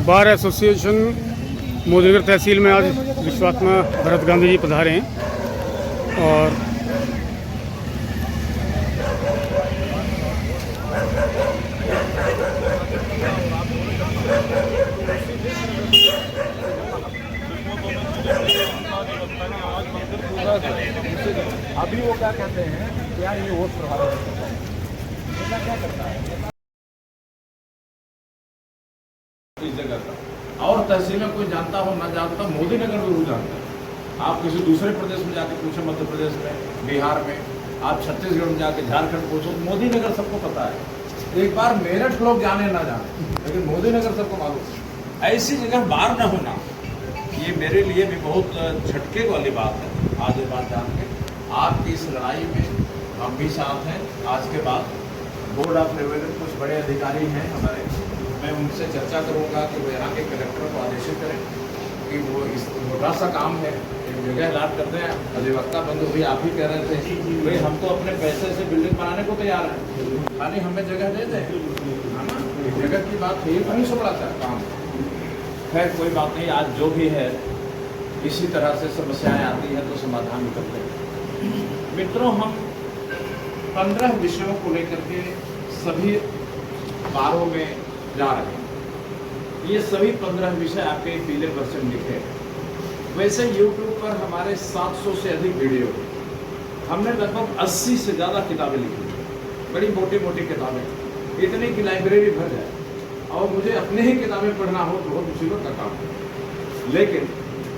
Bar association Modinagar तहसील में आज विश्वात्मा भरत गांधी जी पधारे हैं और अभी वो क्या कहते हैं कि यार ये वोट प्रभावित क्या करता है इस जगह का, और तहसील में कोई जानता हो ना जानता, मोदी नगर जरूर जानता है। आप किसी दूसरे प्रदेश में जाके पूछो, मध्य प्रदेश में, बिहार में, आप छत्तीसगढ़ में जाके झारखंड पूछो, मोदी नगर सबको पता है। एक बार मेरठ लोग जाने ना जाने, लेकिन मोदी नगर सबको मालूम है। ऐसी जगह बार न होना, ये मेरे लिए भी बहुत झटके वाली बात है। आज ये बात जान के आपकी इस लड़ाई में हम भी साथ हैं। आज के बाद बोर्ड ऑफ रेवेन्यू कुछ बड़े अधिकारी हैं हमारे, मैं उनसे चर्चा करूंगा कि वो यहाँ के कलेक्टर को आदेशित करें कि वो इस छोटा सा काम है, एक जगह अलॉट कर दें। अधिवक्ता बंधु भी आप ही कह रहे थे भाई हम तो अपने पैसे से बिल्डिंग बनाने को तैयार हैं, खाली हमें जगह दे दें, है ना। जगह की बात है, नहीं से बड़ा था काम। खैर कोई बात नहीं, आज जो भी है इसी तरह से समस्याएं आती हैं तो समाधान निकलते हैं। मित्रों, हम 15 विषयों को लेकर के सभी बारों में जा रहे हैं। ये सभी 15 विषय आपके पीले वर्षन लिखे हैं। वैसे YouTube पर हमारे 700 से अधिक वीडियो हैं। हमने लगभग 80 से ज़्यादा किताबें लिखी, बड़ी मोटी मोटी किताबें, इतनी की लाइब्रेरी भर जाए। और मुझे अपने ही किताबें पढ़ना हो तो बहुत मुसीबत का काम है, लेकिन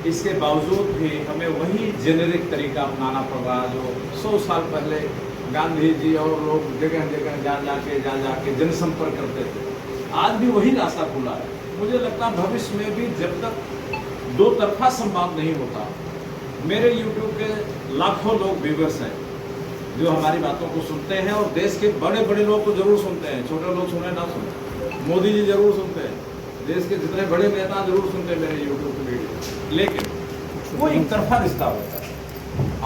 इसके बावजूद भी हमें वही जेनेरिक तरीका अपनाना पड़ रहा जो 100 साल पहले गांधी जी और लोग जगह जगह जा जाके जनसंपर्क करते थे। आज भी वही रास्ता खुला है। मुझे लगता है भविष्य में भी जब तक दो तरफा संवाद नहीं होता, मेरे YouTube के लाखों लोग व्यूअर्स हैं जो हमारी बातों को सुनते हैं, और देश के बड़े बड़े लोग तो जरूर सुनते हैं, छोटे लोग सुने ना सुने, मोदी जी जरूर सुनते हैं, देश के जितने बड़े नेता जरूर सुनते हैं मेरे YouTube के वीडियो। लेकिन वो एक तरफा रिश्ता होता है।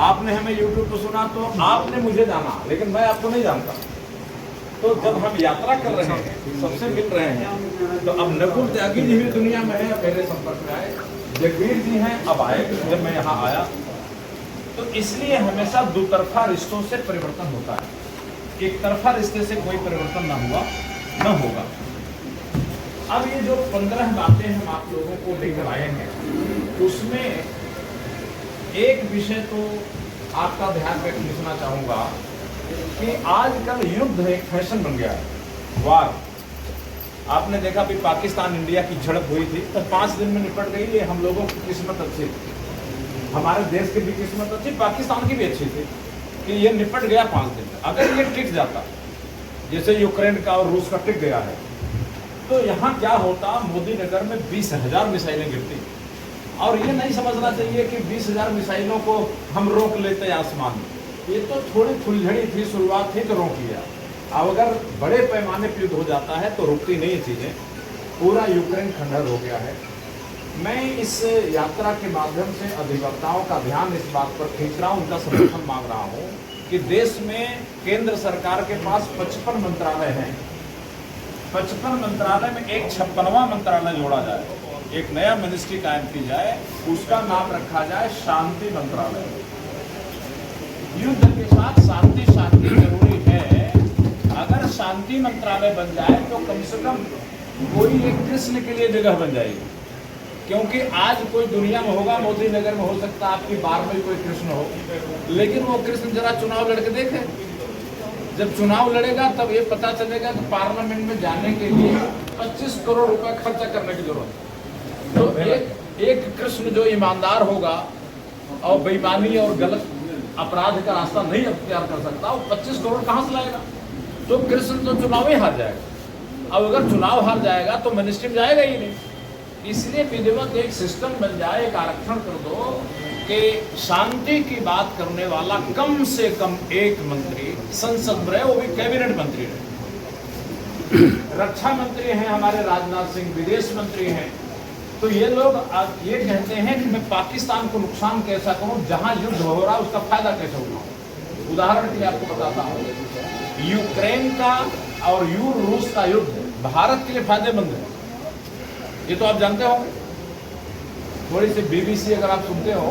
आपने हमें YouTube पर सुना तो आपने मुझे जाना, लेकिन मैं आपको नहीं जानता। तो जब हम यात्रा कर रहे हैं, सबसे मिल रहे हैं, तो अब नकुल त्यागी जी भी दुनिया में है, मेरे संपर्क में आए, जगवीर जी हैं, अब आए जब मैं यहाँ आया। तो इसलिए हमेशा दो तरफा रिश्तों से परिवर्तन होता है, एक तरफा रिश्ते से कोई परिवर्तन ना हुआ न होगा। अब ये जो 15 बातें हम आप लोगों को लेकर आए हैं, उसमें एक विषय तो आपका ध्यान में खींचना चाहूंगा कि आजकल युद्ध एक फैशन बन गया है। वार, आपने देखा भी पाकिस्तान इंडिया की झड़प हुई थी तो 5 दिन में निपट गई। ये हम लोगों की किस्मत अच्छी थी, हमारे देश की भी किस्मत अच्छी, पाकिस्तान की भी अच्छी थी कि ये निपट गया 5 दिन में। अगर ये टिक जाता, जैसे यूक्रेन का और रूस का टिक गया है, तो यहाँ क्या होता, मोदी नगर में 20,000 मिसाइलें गिरती। और ये नहीं समझना चाहिए कि 20,000 मिसाइलों को हम रोक लेते आसमान में। ये तो थोड़ी फुलझड़ी थी, शुरुआत थी तो रोक लिया। अब अगर बड़े पैमाने पर युद्ध हो जाता है तो रुकती नहीं चीज़ें। पूरा यूक्रेन खंडहर हो गया है। मैं इस यात्रा के माध्यम से अधिवक्ताओं का ध्यान इस बात पर खींच रहा हूँ, उनका समर्थन मांग रहा हूँ कि देश में केंद्र सरकार के पास 55 मंत्रालय हैं। 55 मंत्रालय में एक 56वां मंत्रालय जोड़ा जाए, एक नया मिनिस्ट्री कायम की जाए, उसका नाम रखा जाए शांति मंत्रालय। युद्ध के साथ शांति जरूरी है। अगर शांति मंत्रालय बन जाए तो कम से कम कोई एक कृष्ण के लिए जगह बन जाएगी, क्योंकि आज कोई दुनिया में होगा, मोदी नगर में हो सकता है आपकी बार में कोई कृष्ण हो, लेकिन वो कृष्ण जरा चुनाव लड़के देखे। जब चुनाव लड़ेगा तब ये पता चलेगा कि पार्लियामेंट में जाने के लिए 25 करोड़ रुपए खर्चा करने की जरूरत है। तो एक कृष्ण जो ईमानदार होगा और बेईमानी और गलत अपराध का रास्ता नहीं अख्तियार कर सकता, वो 25 करोड़ कहाँ से लाएगा? तो कृष्ण तो चुनाव ही हार जाएगा। अब अगर चुनाव हार जाएगा तो मिनिस्ट्री में जाएगा ही नहीं। इसलिए विधिवत एक सिस्टम बन जाए, एक आरक्षण कर दो कि शांति की बात करने वाला कम से कम एक मंत्री संसद में रहे, वो भी कैबिनेट मंत्री रहे। रक्षा मंत्री हैं हमारे राजनाथ सिंह, विदेश मंत्री हैं। तो ये लोग ये कहते हैं कि मैं पाकिस्तान को नुकसान कैसा करूं, जहां युद्ध हो रहा है उसका फायदा कैसे उठाऊं। उदाहरण के लिए आपको बताता हूं, यूक्रेन का और रूस का युद्ध भारत के लिए फायदेमंद है। ये तो आप जानते होंगे। थोड़ी सी बीबीसी अगर आप सुनते हो,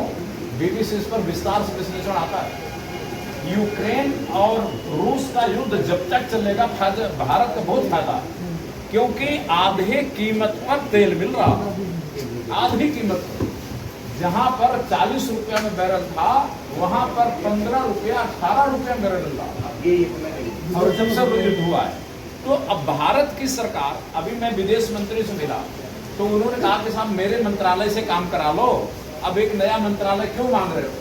बीबीसी इस पर विस्तार से विश्लेषण आता है। यूक्रेन और रूस का युद्ध जब तक चलेगा भारत का बहुत फायदा, क्योंकि आधे कीमत पर तेल मिल रहा, आधी कीमत पर। जहां पर 40 रुपया में बैरल था, वहां पर 15 रुपया 18 रुपया बैरल मिल रहा। और जब से युद्ध हुआ है, तो अब भारत की सरकार, अभी मैं विदेश मंत्री से मिला तो उन्होंने कहा कि साहब मेरे मंत्रालय से काम करा लो, अब एक नया मंत्रालय क्यों मांग रहे हो?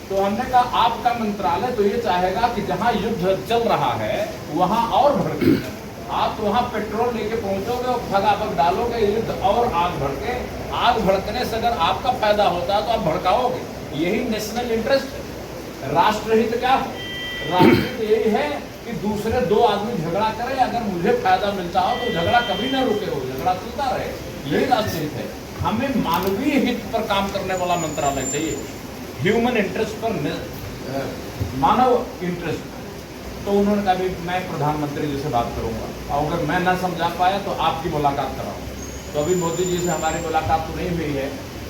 तो हमने कहा आपका मंत्रालय तो ये चाहेगा कि जहां युद्ध चल रहा है वहां और भड़के, आप तो वहां पेट्रोल लेके पहुंचोगे और फगाफक डालोगे, युद्ध और आग भड़के। आग भड़कने से अगर आपका फायदा होता है तो आप भड़काओगे। यही नेशनल इंटरेस्ट है। राष्ट्रहित क्या है? राष्ट्रहित यही है कि दूसरे दो आदमी झगड़ा करें, अगर मुझे फायदा मिलता हो तो झगड़ा कभी ना रुके, हो झगड़ा चलता रहे, यही राष्ट्रहित है। हमें मानवीय हित पर काम करने वाला मंत्रालय चाहिए, ह्यूमन इंटरेस्ट पर, मानव इंटरेस्ट। तो उन्होंने कहा भी मैं प्रधानमंत्री जी से बात करूंगा, और अगर मैं ना समझा पाया तो आपकी मुलाकात कराऊंगा। तो अभी मोदी जी से हमारी मुलाकात तो नहीं हुई है,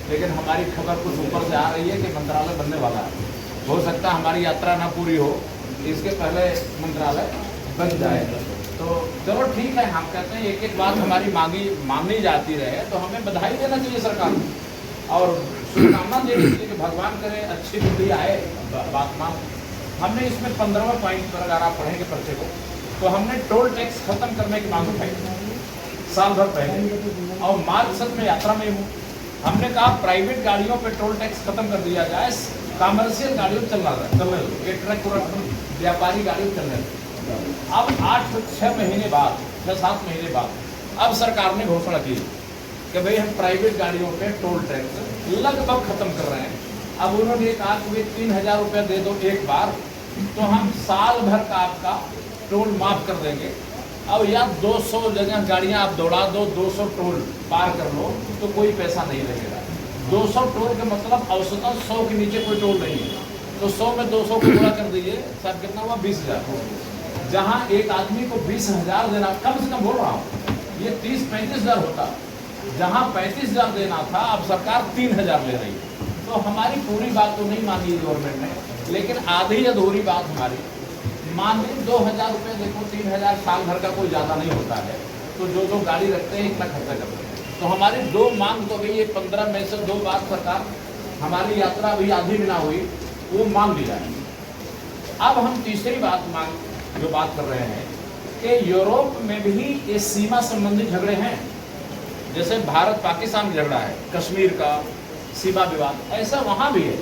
लेकिन हमारी खबर कुछ ऊपर से आ रही है कि मंत्रालय बनने वाला है। हो सकता है हमारी यात्रा ना पूरी हो, इसके पहले मंत्रालय बन जाए। तो चलो ठीक है, हम कहते हैं एक एक बात हमारी मांगी जाती रहे, तो हमें बधाई देना चाहिए सरकार को और शुभकामना देनी चाहिए कि भगवान करे अच्छी बुद्धि आए, बात मान। हमने इसमें 15वें पॉइंट पर अगर आप पढ़ेंगे पर्चे को, तो हमने टोल टैक्स खत्म करने की मांग उठाई साल भर पहले, और मार्च सद में यात्रा में हूँ। हमने कहा प्राइवेट गाड़ियों पे टोल टैक्स खत्म कर दिया जाए, कमर्शियल गाड़ियों चलने दो, ये ट्रक व्यापारी गाड़ियों चलने दो। अब 6 महीने बाद, 6-7 महीने बाद अब सरकार ने घोषणा की कि भाई हम प्राइवेट गाड़ियों पे टोल टैक्स लगभग खत्म कर रहे हैं। अब उन्होंने कहा कि भाई 3000 रुपया दे दो एक बार, तो हम साल भर का आपका टोल माफ कर देंगे। अब या 200 जगह गाड़ियां आप दौड़ा दो, 200 टोल पार कर लो तो कोई पैसा नहीं लगेगा। 200 टोल का मतलब औसतन 100 के नीचे कोई टोल नहीं है, तो 100 में 200 को पूरा कर दीजिए, सर कितना हुआ? 20,000। जहां एक आदमी को 20,000 देना, कम से कम बोल रहा हूँ, ये 30-35,000 होता, जहां 35,000 देना था अब सरकार 3,000 ले रही है। तो हमारी पूरी बात तो नहीं मानी गवर्नमेंट ने, लेकिन आधी अधूरी बात हमारी मान ली। 2,000 रुपये देखो, 3,000 साल भर का कोई ज़्यादा नहीं होता है, तो जो गाड़ी रखते हैं इतना खर्चा करते हैं। तो हमारी 2 मांग तो गई, ये 15 में से 2 बात सरकार, हमारी यात्रा अभी आधी भी ना हुई, वो मान लिया है। अब हम तीसरी बात जो बात कर रहे हैं कि यूरोप में भी ये सीमा संबंधी झगड़े हैं, जैसे भारत पाकिस्तान झगड़ा है, कश्मीर का सीमा विवाद, ऐसा वहाँ भी है।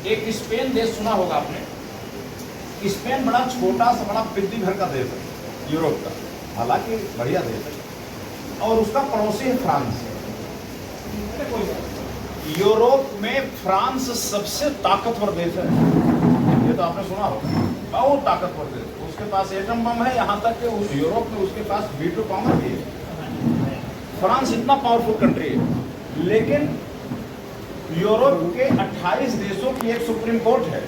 एक स्पेन देश सुना होगा आपने, स्पेन बड़ा छोटा सा, बड़ा पिद्दी भर का देश है यूरोप का, हालांकि बढ़िया देश है, और उसका पड़ोसी है फ्रांस। यूरोप में फ्रांस सबसे ताकतवर देश है, ये तो आपने सुना होगा, बहुत ताकतवर देश। उसके पास एटम बम है, यहाँ तक कि उस यूरोप में उसके पास वीटो पावर भी है। फ्रांस इतना पावरफुल कंट्री है, लेकिन यूरोप के 28 देशों की एक सुप्रीम कोर्ट है।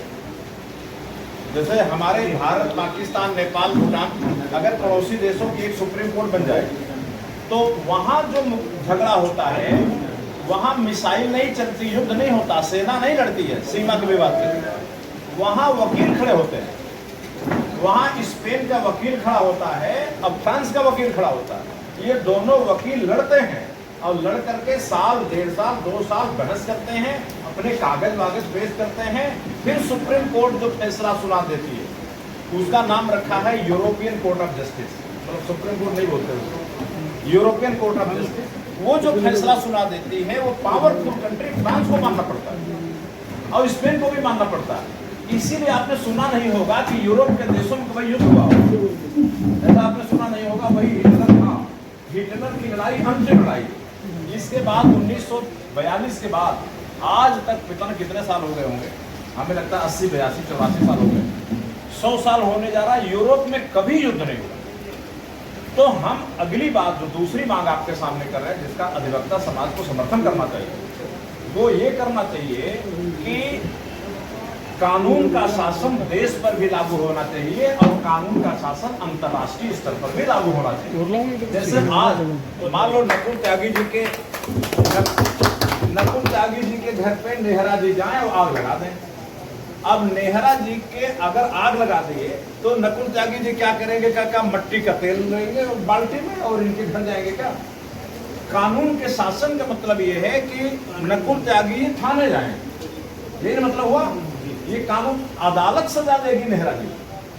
जैसे हमारे भारत, पाकिस्तान, नेपाल, भूटान, अगर पड़ोसी देशों की एक सुप्रीम कोर्ट बन जाए, तो वहाँ जो झगड़ा होता है, वहाँ मिसाइल नहीं चलती, युद्ध नहीं होता, सेना नहीं लड़ती है सीमा के विवाद के, वहाँ वकील खड़े होते हैं। वहाँ स्पेन का वकील खड़ा होता है, अब फ्रांस का वकील खड़ा होता है। ये दोनों वकील लड़ते हैं, और लड़ करके साल, 1.5 साल, 2 साल बहस करते हैं, अपने कागज वागज पेश करते हैं, फिर सुप्रीम कोर्ट जो फैसला सुना देती है, उसका नाम रखा है यूरोपियन कोर्ट ऑफ जस्टिस। मतलब सुप्रीम कोर्ट नहीं बोलते उसको, यूरोपियन कोर्ट ऑफ जस्टिस। वो जो फैसला सुना देती है, वो पावरफुल कंट्री फ्रांस को मानना पड़ता है और स्पेन को भी मानना पड़ता है। इसीलिए आपने सुना नहीं होगा कि यूरोप के देशों में कभी युद्ध हुआ, ऐसा आपने सुना नहीं होगा। वही हिटलर था, हिटलर की लड़ाई अंतिम लड़ाई। इसके बाद 1942 के बाद आज तक पता नहीं कितने साल हो गए होंगे, हमें लगता है 80, 82, 84 साल हो गए, 100 साल होने जा रहा है, यूरोप में कभी युद्ध नहीं हुआ। तो हम अगली बात जो दूसरी मांग आपके सामने कर रहे हैं, जिसका अधिवक्ता समाज को समर्थन करना चाहिए, वो ये करना चाहिए कि कानून का शासन देश पर भी लागू होना चाहिए और कानून का शासन अंतर्राष्ट्रीय स्तर पर भी लागू होना चाहिए। जैसे आज मान लो नकुल त्यागी जी के घर पे नेहरा जी जाएं और आग लगा दें। अब नेहरा जी के अगर आग लगा दिए तो नकुल त्यागी जी क्या करेंगे? क्या मट्टी का तेल लेंगे बाल्टी में और इनके घर जाएंगे क्या? कानून के शासन का मतलब ये है कि नकुल त्यागी जी थाने जाएंगे। ये मतलब हुआ ये कानून। अदालत सजा देगी नेहरा जी।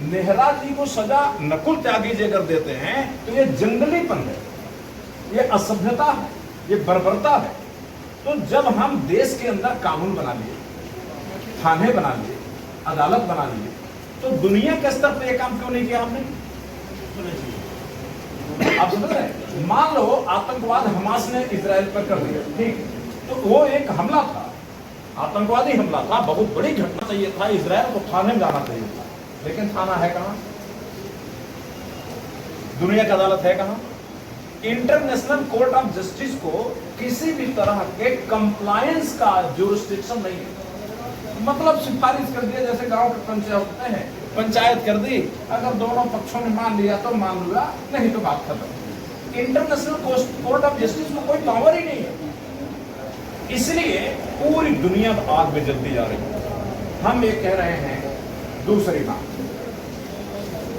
नेहरा जी को सजा नकुल त्यागी जी अगर देते हैं तो ये जंगलीपन है, ये असभ्यता है, ये बर्बरता है। तो जब हम देश के अंदर कानून बना लिए, थाने बना लिए, अदालत बना लिए, तो दुनिया के स्तर पर यह काम क्यों नहीं किया हमने? आप समझ रहे हैं? मान लो आतंकवाद हमास ने इजराइल पर कर दिया, ठीक, तो वो एक हमला था, आतंकवादी हमला था, बहुत बड़ी घटना चाहिए था, इजराइल को थाने में जाना चाहिए था, लेकिन थाना है कहां? दुनिया की अदालत है कहां? इंटरनेशनल कोर्ट ऑफ जस्टिस को किसी भी तरह के कंप्लायंस का जुरिस्डिक्शन नहीं है। मतलब सिफारिश कर दिया, जैसे गांव के पंचायत होते हैं, पंचायत कर दी, अगर दोनों पक्षों ने मान लिया तो मान लिया, नहीं तो बात खत्म। इंटरनेशनल कोर्ट ऑफ जस्टिस को कोई पावर ही नहीं है। इसलिए पूरी दुनिया आग में जलती जा रही है। हम ये कह रहे हैं दूसरी बात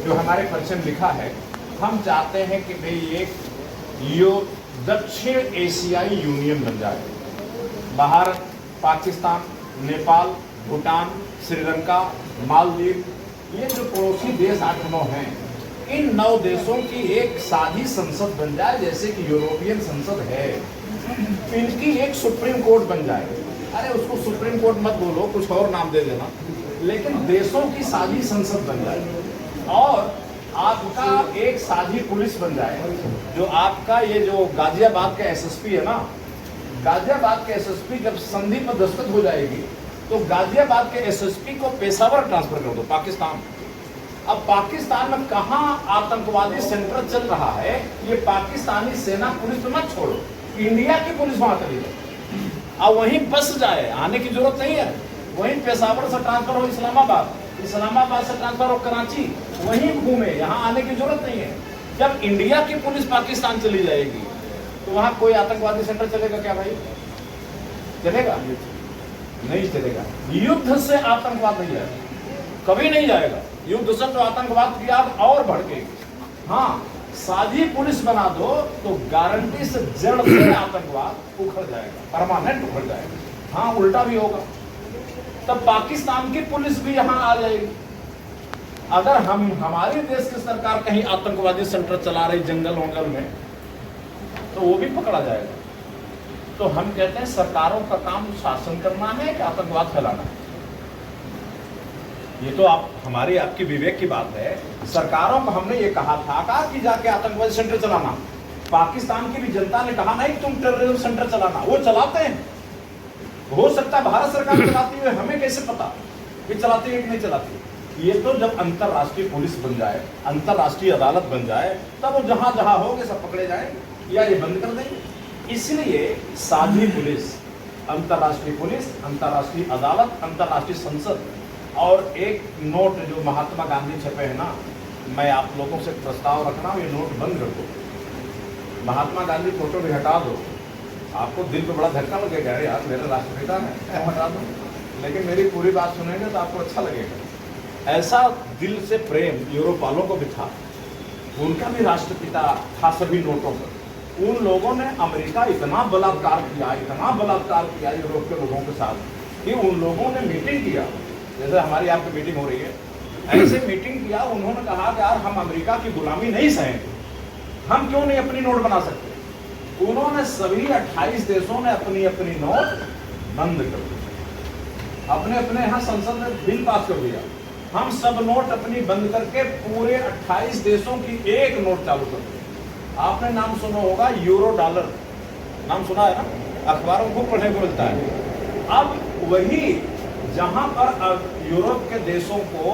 जो हमारे परिचय में लिखा है, हम चाहते हैं कि भाई एक दक्षिण एशियाई यूनियन बन जाए। भारत, पाकिस्तान, नेपाल, भूटान, श्रीलंका, मालदीव, ये जो पड़ोसी देश 8-9 हैं, इन 9 देशों की एक साझी संसद बन जाए, जैसे कि यूरोपियन संसद है। इनकी एक सुप्रीम कोर्ट बन जाए। अरे उसको सुप्रीम कोर्ट मत बोलो, कुछ और नाम दे देना, लेकिन देशों की साझी संसद बन जाए। और आपका एक साझी पुलिस बन जाए। जो आपका ये जो गाजियाबाद का एसएसपी है ना, गाजियाबाद के एसएसपी जब संधि पर दस्तखत हो जाएगी तो गाजियाबाद के एसएसपी को पेशावर ट्रांसफर कर दो पाकिस्तान। अब पाकिस्तान में कहां आतंकवादी सेंटर चल रहा है, ये पाकिस्तानी सेना पुलिस तो मत छोड़ो, इंडिया की पुलिस वहां चली जाए, अब वहीं बस जाए, आने की जरूरत नहीं है। वहीं पेशावर से ट्रांसफर हो इस्लामाबाद, इस्लामाबाद से ट्रांसफर हो कराची, वहीं घूमे, यहाँ आने की जरूरत नहीं है। जब इंडिया की पुलिस पाकिस्तान चली जाएगी तो वहां कोई आतंकवादी सेंटर चलेगा क्या भाई? चलेगा? नहीं चलेगा। युद्ध से आतंकवाद नहीं जाएगा, कभी नहीं जाएगा। युद्ध से तो आतंकवाद की आग और भड़केगी। हाँ, साझी पुलिस बना दो तो गारंटी से जड़ से आतंकवाद उखड़ जाएगा, परमानेंट उखड़ जाएगा। हाँ, उल्टा भी होगा, तब पाकिस्तान की पुलिस भी यहां आ जाएगी। अगर हम हमारे देश की सरकार कहीं आतंकवादी सेंटर चला रही जंगल वंगल में, तो वो भी पकड़ा जाएगा। तो हम कहते हैं सरकारों का काम शासन करना है कि आतंकवाद फैलाना है? ये तो आप हमारी आपकी विवेक की बात है। सरकारों को हमने ये कहा था कि जाके आतंकवादी सेंटर चलाना। पाकिस्तान की भी जनता ने कहा नहीं तुम टेररिज्म सेंटर चलाना, वो चलाते हैं। हो सकता है भारत सरकार चलाती है, हमें कैसे पता कि चलाती है कि नहीं चलाती? ये तो जब अंतरराष्ट्रीय पुलिस बन जाए, अंतरराष्ट्रीय अदालत बन जाए, तब वो जहां जहां होंगे सब पकड़े जाए या ये बंद कर देंगे। इसलिए साझी पुलिस, अंतरराष्ट्रीय अदालत, अंतरराष्ट्रीय संसद और एक नोट जो महात्मा गांधी छपे हैं ना, मैं आप लोगों से प्रस्ताव रख रहा हूँ, ये नोट बंद कर दो। महात्मा गांधी फोटो भी हटा दो। आपको दिल पे बड़ा धक्का लगेगा, यार मेरे राष्ट्रपिता है, हटा दो, लेकिन मेरी पूरी बात सुनेंगे तो आपको अच्छा लगेगा। ऐसा दिल से प्रेम यूरोप वालों को भी था, उनका भी राष्ट्रपिता था सभी नोटों पर। उन लोगों ने अमेरिका इतना बलात्कार किया यूरोप के लोगों के साथ कि उन लोगों ने मीटिंग किया, जैसे हमारी आपकी मीटिंग हो रही है, ऐसे मीटिंग किया। उन्होंने कहा कि यार हम अमेरिका की गुलामी नहीं सहेंगे, हम क्यों नहीं अपनी नोट बना सकते। उन्होंने सभी 28 देशों ने अपनी अपनी नोट बंद कर दी, अपने अपने यहाँ संसद ने बिल पास कर दिया। हम सब नोट अपनी बंद करके पूरे 28 देशों की एक नोट चालू कर दी। आपने नाम सुना होगा यूरो डॉलर, नाम सुना है ना, अखबारों को पढ़ने को मिलता है। अब वही जहां पर यूरोप के देशों को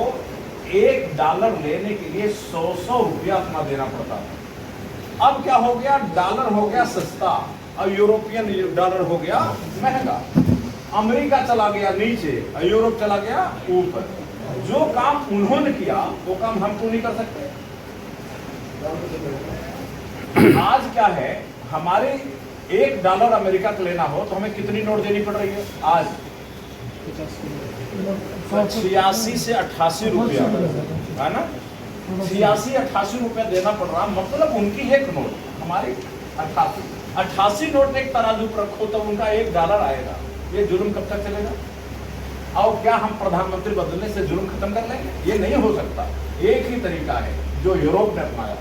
$1 लेने के लिए 100 रुपया अपना देना पड़ता है। अब क्या हो गया, डॉलर हो गया सस्ता और यूरोपियन डॉलर हो गया महंगा। अमेरिका चला गया नीचे और यूरोप चला गया ऊपर। जो काम उन्होंने किया वो काम हम क्यों नहीं कर सकते? आज क्या है, हमारे $1 अमेरिका का लेना हो तो हमें कितनी नोट देनी पड़ रही है? आज 86 से 88 रुपया है ना, 86-88 रुपया देना पड़ रहा। मतलब उनकी एक नोट, हमारी 88 नोट एक तराजू पर रखो तो उनका $1 आएगा। ये जुल्म कब तक चलेगा? और क्या हम प्रधानमंत्री बदलने से जुल्म खत्म कर लेंगे? ये नहीं हो सकता। एक ही तरीका है जो यूरोप ने अपनाया।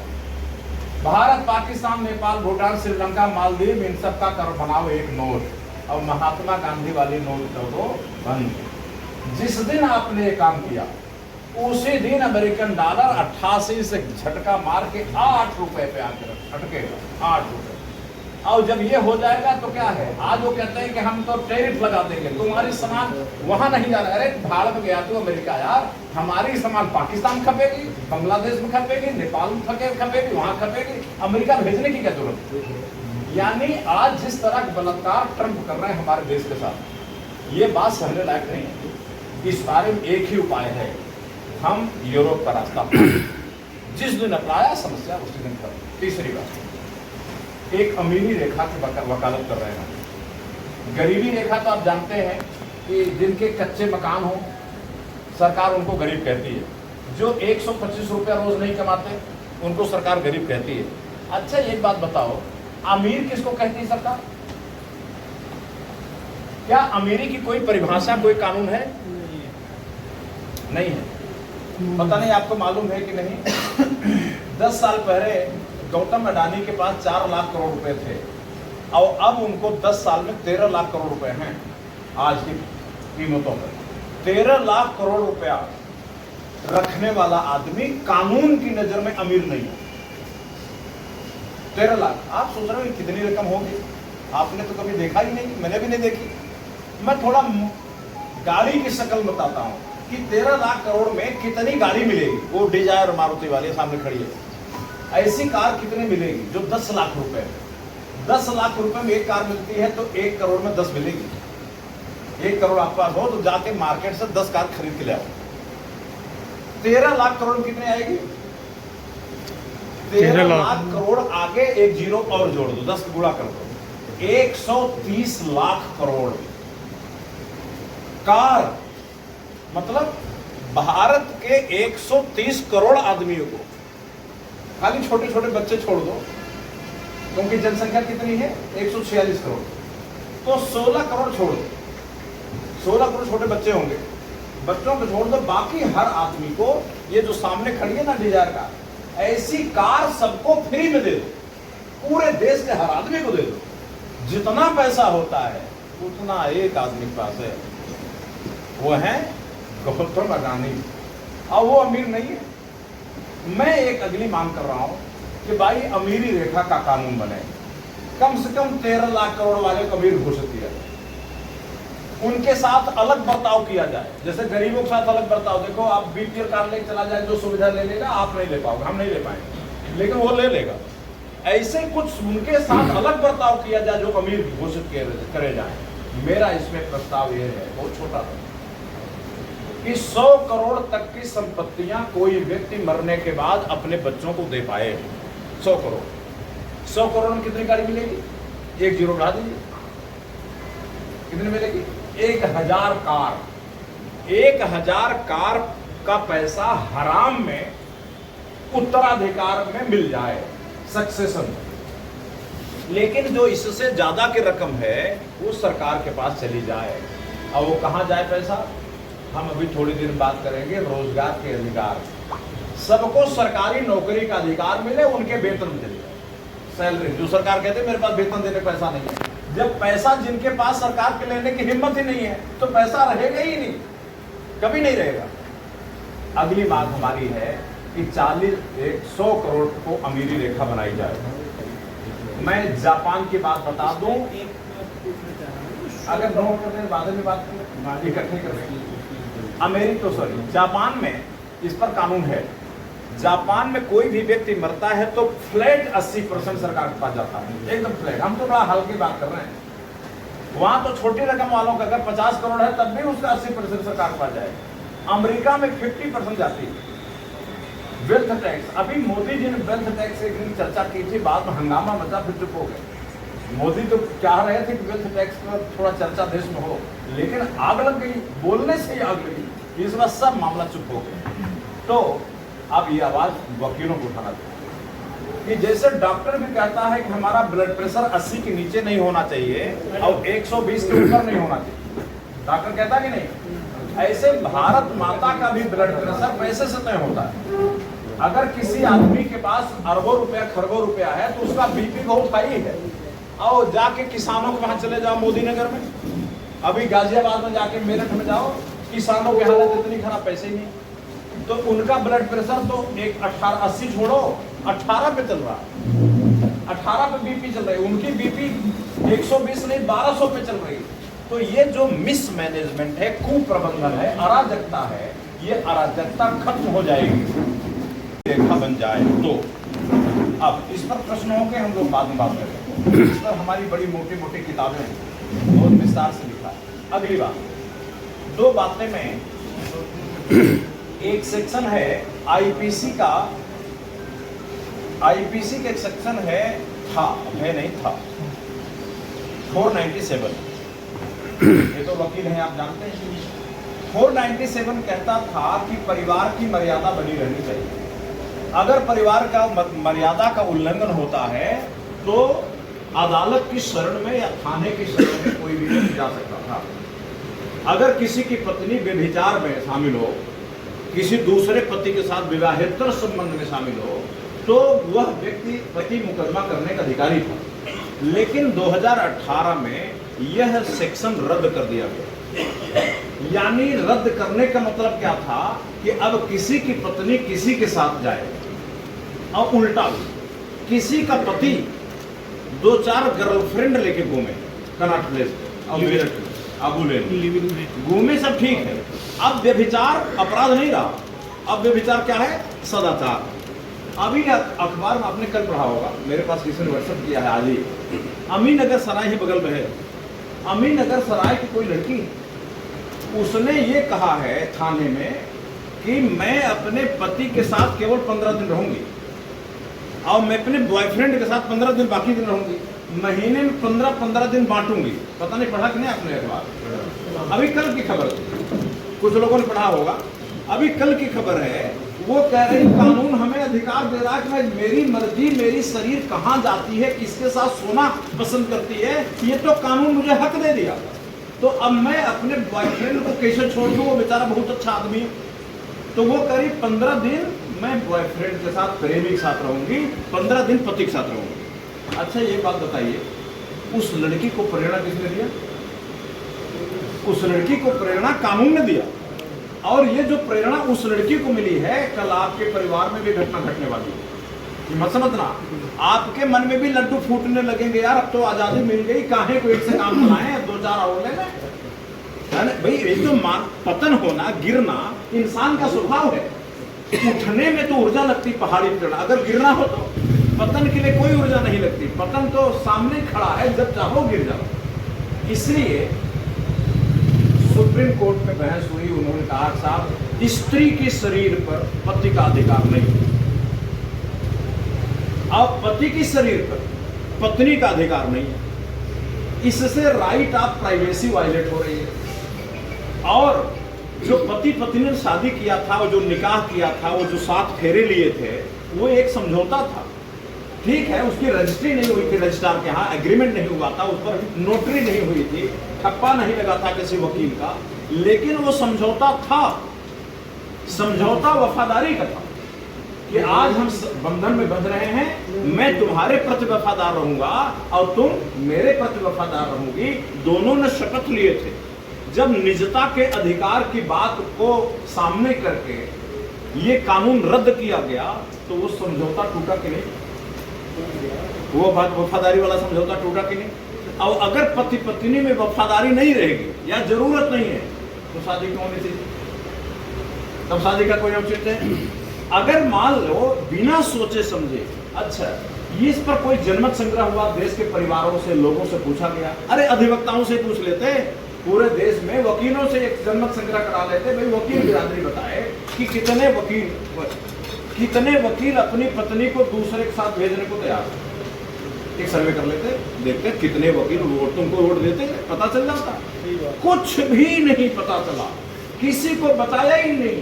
भारत, पाकिस्तान, नेपाल, भूटान, श्रीलंका, मालदीव, इन सब का कर बनाओ एक नोट और महात्मा गांधी वाली नोट कर दो बंद। जिस दिन आपने ये काम किया उसी दिन अमेरिकन डॉलर 88 से झटका मार के 8 रुपए पे आकर अटकेगा, 8 रुपए। और जब ये हो जाएगा तो क्या है, आज वो कहते हैं कि हम तो टैरिफ लगा देंगे, तुम्हारी सामान वहां नहीं जा रहा। अरे भाड़ में गया तू अमेरिका यार, हमारी सामान पाकिस्तान खपेगी, बांग्लादेश में खपेगी, नेपाल में खपेगी, वहां खपेगी, अमेरिका भेजने की क्या जरूरत? यानी आज जिस तरह का बलात्कार ट्रंप कर रहे हैं हमारे देश के साथ, ये बात सहने लायक नहीं है। इस बारे में एक ही उपाय है, हम यूरोप का रास्ता जिस दिन अपनाया समस्या उसी दिन कर। तीसरी बात, एक अमीरी रेखा की वकालत कर रहे हैं। गरीबी रेखा तो आप जानते हैं कि जिनके कच्चे मकान हो सरकार उनको गरीब कहती है, जो 125 रुपया रोज नहीं कमाते उनको सरकार गरीब कहती है। अच्छा एक बात बताओ, अमीर किसको कहती है सरकार? क्या अमीरी की कोई परिभाषा, कोई कानून है? नहीं है। पता नहीं आपको मालूम है कि नहीं, 10 साल पहले गौतम अडानी के पास 4 लाख करोड़ रुपए थे और अब उनको 10 साल में 13 लाख करोड़ रुपए हैं। आज की कीमतों में 13 लाख करोड़ रुपया रखने वाला आदमी कानून की नजर में अमीर नहीं है। 13 लाख, आप सोच रहे हो कितनी रकम होगी? आपने तो कभी देखा ही नहीं, मैंने भी नहीं देखी। मैं थोड़ा गाड़ी की शक्ल बताता हूं कि 13 लाख करोड़ में कितनी गाड़ी मिलेगी। वो डिजायर मारुति वाली सामने खड़ी है, ऐसी कार कितनी मिलेगी जो 10 लाख रुपए, 10 लाख रुपए में एक कार मिलती है तो 1 करोड़ में 10 मिलेगी। 1 करोड़ आपके पास हो तो जाके मार्केट से 10 कार खरीद के ले आओ। 13 लाख करोड़ में कितनी आएगी? 13 लाख करोड़ आगे एक जीरो और जोड़ दो, 10 गुणा कर दो, 130 लाख करोड़ कार। मतलब भारत के 130 करोड़ आदमियों को, खाली छोटे छोटे बच्चे छोड़ दो क्योंकि जनसंख्या कितनी है 146 करोड़, तो 16 करोड़ छोड़ दो, 16 करोड़ छोटे बच्चे होंगे, बच्चों को छोड़ दो, बाकी हर आदमी को ये जो सामने खड़ी है ना डिजायर कार, ऐसी कार सबको फ्री में दे दो, पूरे देश के हर आदमी को दे दो। जितना पैसा होता है उतना एक आदमी के पास है, वो है गौतम अडानी, और वो अमीर नहीं है। मैं एक अगली मांग कर रहा हूं कि भाई अमीरी रेखा का कानून बने, कम से कम 13 लाख करोड़ वाले को अमीर घोषित किया जाए, उनके साथ अलग बर्ताव किया जाए। जैसे गरीबों के साथ अलग बर्ताव, देखो आप बीपीएल कार्ड लेके चला जाए, जो सुविधा ले लेगा आप नहीं ले पाओगे, हम नहीं ले पाएंगे, लेकिन वो ले लेगा। ऐसे कुछ उनके साथ अलग बर्ताव किया जाए जो अमीर घोषित करे जाए। मेरा इसमें प्रस्ताव ये है, बहुत छोटा था, कि 100 करोड़ तक की संपत्तियां कोई व्यक्ति मरने के बाद अपने बच्चों को दे पाए। 100 करोड़, 100 करोड़ में कितनी गाड़ी मिलेगी? एक जीरो बढ़ा दीजिए, कितनी मिलेगी? 1000 कार। 1000 कार का पैसा हराम में उत्तराधिकार में मिल जाए, सक्सेशन। लेकिन जो इससे ज्यादा की रकम है वो सरकार के पास चली जाए, और वो कहां जाए पैसा? हम अभी थोड़ी देर बात करेंगे रोजगार के अधिकार। सबको सरकारी नौकरी का अधिकार मिले, उनके वेतन में चले जाए सैलरी। जो सरकार कहते हैं मेरे पास वेतन देने पैसा नहीं है, जब पैसा जिनके पास सरकार के लेने की हिम्मत ही नहीं है तो पैसा रहेगा ही नहीं, कभी नहीं रहेगा। अगली बात हमारी है कि 100 करोड़ को अमीरी रेखा बनाई जाए। मैं जापान की बात बता दूं, अगर नोट करते बाद में बात इकट्ठे कर रहे हैं। जापान में इस पर कानून है, जापान में कोई भी व्यक्ति मरता है तो फ्लैट 80% सरकार के पास जाता है, एकदम फ्लैट। हम तो बड़ा हल्की बात कर रहे हैं, वहां तो छोटी रकम वालों का अगर 50 करोड़ है तब भी उसका 80% सरकार पा जाएगा। अमेरिका में 50% जाती है वेल्थ टैक्स। अभी मोदी जी ने वेल्थ टैक्स एक दिन चर्चा की थी, बाद में हंगामा मचा, फिर चुप हो गए। मोदी तो चाह रहे थे कि वेल्थ टैक्स पर थोड़ा चर्चा देश में हो, लेकिन आग लग गई, बोलने से ही आग लगी, इस बार सब मामला चुप हो गया। तो अब ये आवाज वकीलों को उठाना चाहिए कि जैसे डॉक्टर भी कहता है कि हमारा ब्लड प्रेशर 80 के नीचे नहीं होना चाहिए और 120 के ऊपर नहीं होना चाहिए, डॉक्टर कहता कि नहीं, ऐसे भारत माता का भी ब्लड प्रेशर पैसे से तय होता है। अगर किसी आदमी के पास अरबों रुपया खरबों रुपया है तो उसका बीपी बहुत हाई है। और जाके किसानों के वहां चले जाओ मोदी नगर में, अभी गाजियाबाद में जाके मेरठ में जाओ, किसानों की हालत इतनी खराब, पैसे ही नहीं, तो उनका ब्लड प्रेशर तो एक 80 छोड़ो 18 पे चल रहा है, 18 पे बीपी चल रही है, उनकी बीपी 120 नहीं 1200 पे चल रही है। तो ये जो मिसमैनेजमेंट है, कुप्रबंधन है, अराजकता है, ये अराजकता खत्म हो जाएगी रेखा बन जाए तो। अब इस पर प्रश्न हो के हम लोग बाद में बात करेंगे। इस पर हमारी बड़ी मोटी मोटी किताबें हैं, बहुत विस्तार से लिखा है। अगली बात, दो बातें में, एक सेक्शन है आईपीसी का, आईपीसी का एक सेक्शन है, नहीं था 497, ये तो वकील हैं आप जानते हैं। 497 कहता था कि परिवार की मर्यादा बनी रहनी चाहिए। अगर परिवार का मर्यादा का उल्लंघन होता है तो अदालत की शरण में या थाने की शरण में कोई भी नहीं जा सकता था। अगर किसी की पत्नी व्यभिचार में शामिल हो, किसी दूसरे पति के साथ विवाहेतर संबंध में शामिल हो, तो वह व्यक्ति पति मुकदमा करने का अधिकारी था। लेकिन 2018 में यह सेक्शन रद्द कर दिया गया। यानी रद्द करने का मतलब क्या था कि अब किसी की पत्नी किसी के साथ जाए, और उल्टा किसी का पति 2-4 गर्लफ्रेंड लेके घूमे कनॉट प्लेस घूमे, सब ठीक है। अब व्यभिचार अपराध नहीं रहा, अब व्यभिचार क्या है, सदाचार। अभी अखबार में आपने कल पढ़ा होगा, मेरे पास किसी ने व्हाट्सएप किया है आज ही, अमीनगर सराय ही बगल में है, अमीनगर सराय की कोई लड़की, उसने ये कहा है थाने में कि मैं अपने पति के साथ केवल 15 दिन रहूंगी और मैं अपने बॉयफ्रेंड के साथ 15 दिन बाकी दिन रहूंगी, महीने में 15-15 दिन बांटूंगी। पता नहीं पढ़ा कि नहीं आपने अखबार, अभी कल की खबर, कुछ लोगों ने पढ़ा होगा, अभी कल की खबर है। वो कह रही कानून हमें अधिकार दे रहा है कि मैं, मेरी मर्जी, मेरी शरीर कहाँ जाती है, किसके साथ सोना पसंद करती है, ये तो कानून मुझे हक दे दिया। तो अब मैं अपने बॉयफ्रेंड को कैसे छोड़ दूं, वो बेचारा बहुत अच्छा आदमी है। तो वो करीब 15 दिन मैं बॉयफ्रेंड के साथ, प्रेमी के साथ रहूंगी, 15 दिन पति के साथ रहूंगी। अच्छा ये बात बताइए, उस लड़की को प्रेरणा किसने दिया? उस लड़की को प्रेरणा कानून ने दिया। और ये जो प्रेरणा उस लड़की को मिली है, कल आपके परिवार में भी घटना घटने वाली है। मत समझना, आपके मन में भी लड्डू फूटने लगेंगे, यार अब तो आजादी मिल गई, काहे को एक से काम बनाए 2-4 और ले लें। भाई ये तो पतन होना, गिरना इंसान का स्वभाव है। उठने में तो ऊर्जा लगती पहाड़ी चढ़ना, अगर गिरना हो तो पतन के लिए कोई ऊर्जा नहीं लगती। पतन तो सामने खड़ा है, जब चाहो गिर जाओ। इसलिए सुप्रीम कोर्ट में बहस हुई, उन्होंने कहा साहब स्त्री के शरीर पर पति का अधिकार नहीं, अब पति के शरीर पर पत्नी का अधिकार नहीं है। इससे राइट ऑफ प्राइवेसी वायलेट हो रही है। और जो पति पत्नी ने शादी किया था, वो जो निकाह किया था, वो जो 7 फेरे लिए थे, वो एक समझौता था। ठीक है, उसकी रजिस्ट्री नहीं हुई थी रजिस्ट्रार के यहाँ, एग्रीमेंट नहीं हुआ था, उस पर नोटरी नहीं हुई थी, ठप्पा नहीं लगा था किसी वकील का, लेकिन वो समझौता था। समझौता वफादारी का था कि आज हम बंधन में बंध रहे हैं, मैं तुम्हारे प्रति वफादार रहूंगा और तुम मेरे प्रति वफादार रहूंगी। दोनों ने शपथ लिए थे। जब निजता के अधिकार की बात को सामने करके ये कानून रद्द किया गया तो वो समझौता टूटा कि नहीं? वो बात वफादारी वाला समझौता टूटा कि नहीं? और अगर पति पत्नी में वफादारी नहीं रहेगी या जरूरत नहीं है तो शादी क्यों होनी चाहिए? तब शादी का कोई औचित्य है? अगर मान लो बिना सोचे समझे, अच्छा इस पर कोई जनमत संग्रह हुआ, देश के परिवारों से, लोगों से पूछा गया? अरे अधिवक्ताओं से पूछ लेते, पूरे देश में वकीलों से एक जनमत संग्रह करा लेते, भाई वकील बिरादरी बताए कि कितने वकील अपनी पत्नी को दूसरे के साथ भेजने को तैयार हैं। एक सर्वे कर लेते, देखते कितने वकील तुमको वोट देते, पता चल जाता। कुछ भी नहीं पता चला, किसी को बताया ही नहीं।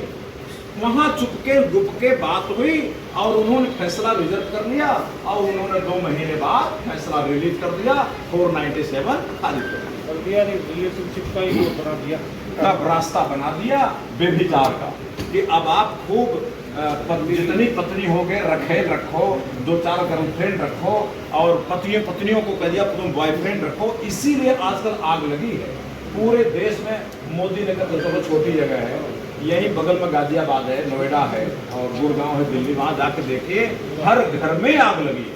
वहां चुपके गुपके बात हुई और उन्होंने फैसला रिजर्व कर लिया और उन्होंने 2 महीने बाद फैसला रिलीज कर दिया, 497 खारिज कर दिया। रिलेशनशिप का ही वो बना दिया, तब रास्ता बना दिया व्यभिचार का कि अब आप खूब जितनी पत्नी हो गए रखो, 2-4 गर्लफ्रेंड रखो और पत्नियों को कह दिया तुम बॉयफ्रेंड रखो। इसीलिए आजकल आग लगी है पूरे देश में। मोदी नगर तो छोटी जगह है, यही बगल में गाजियाबाद है, नोएडा है और गुड़गांव है, दिल्ली, वहां जाके देखिए हर घर में आग लगी है।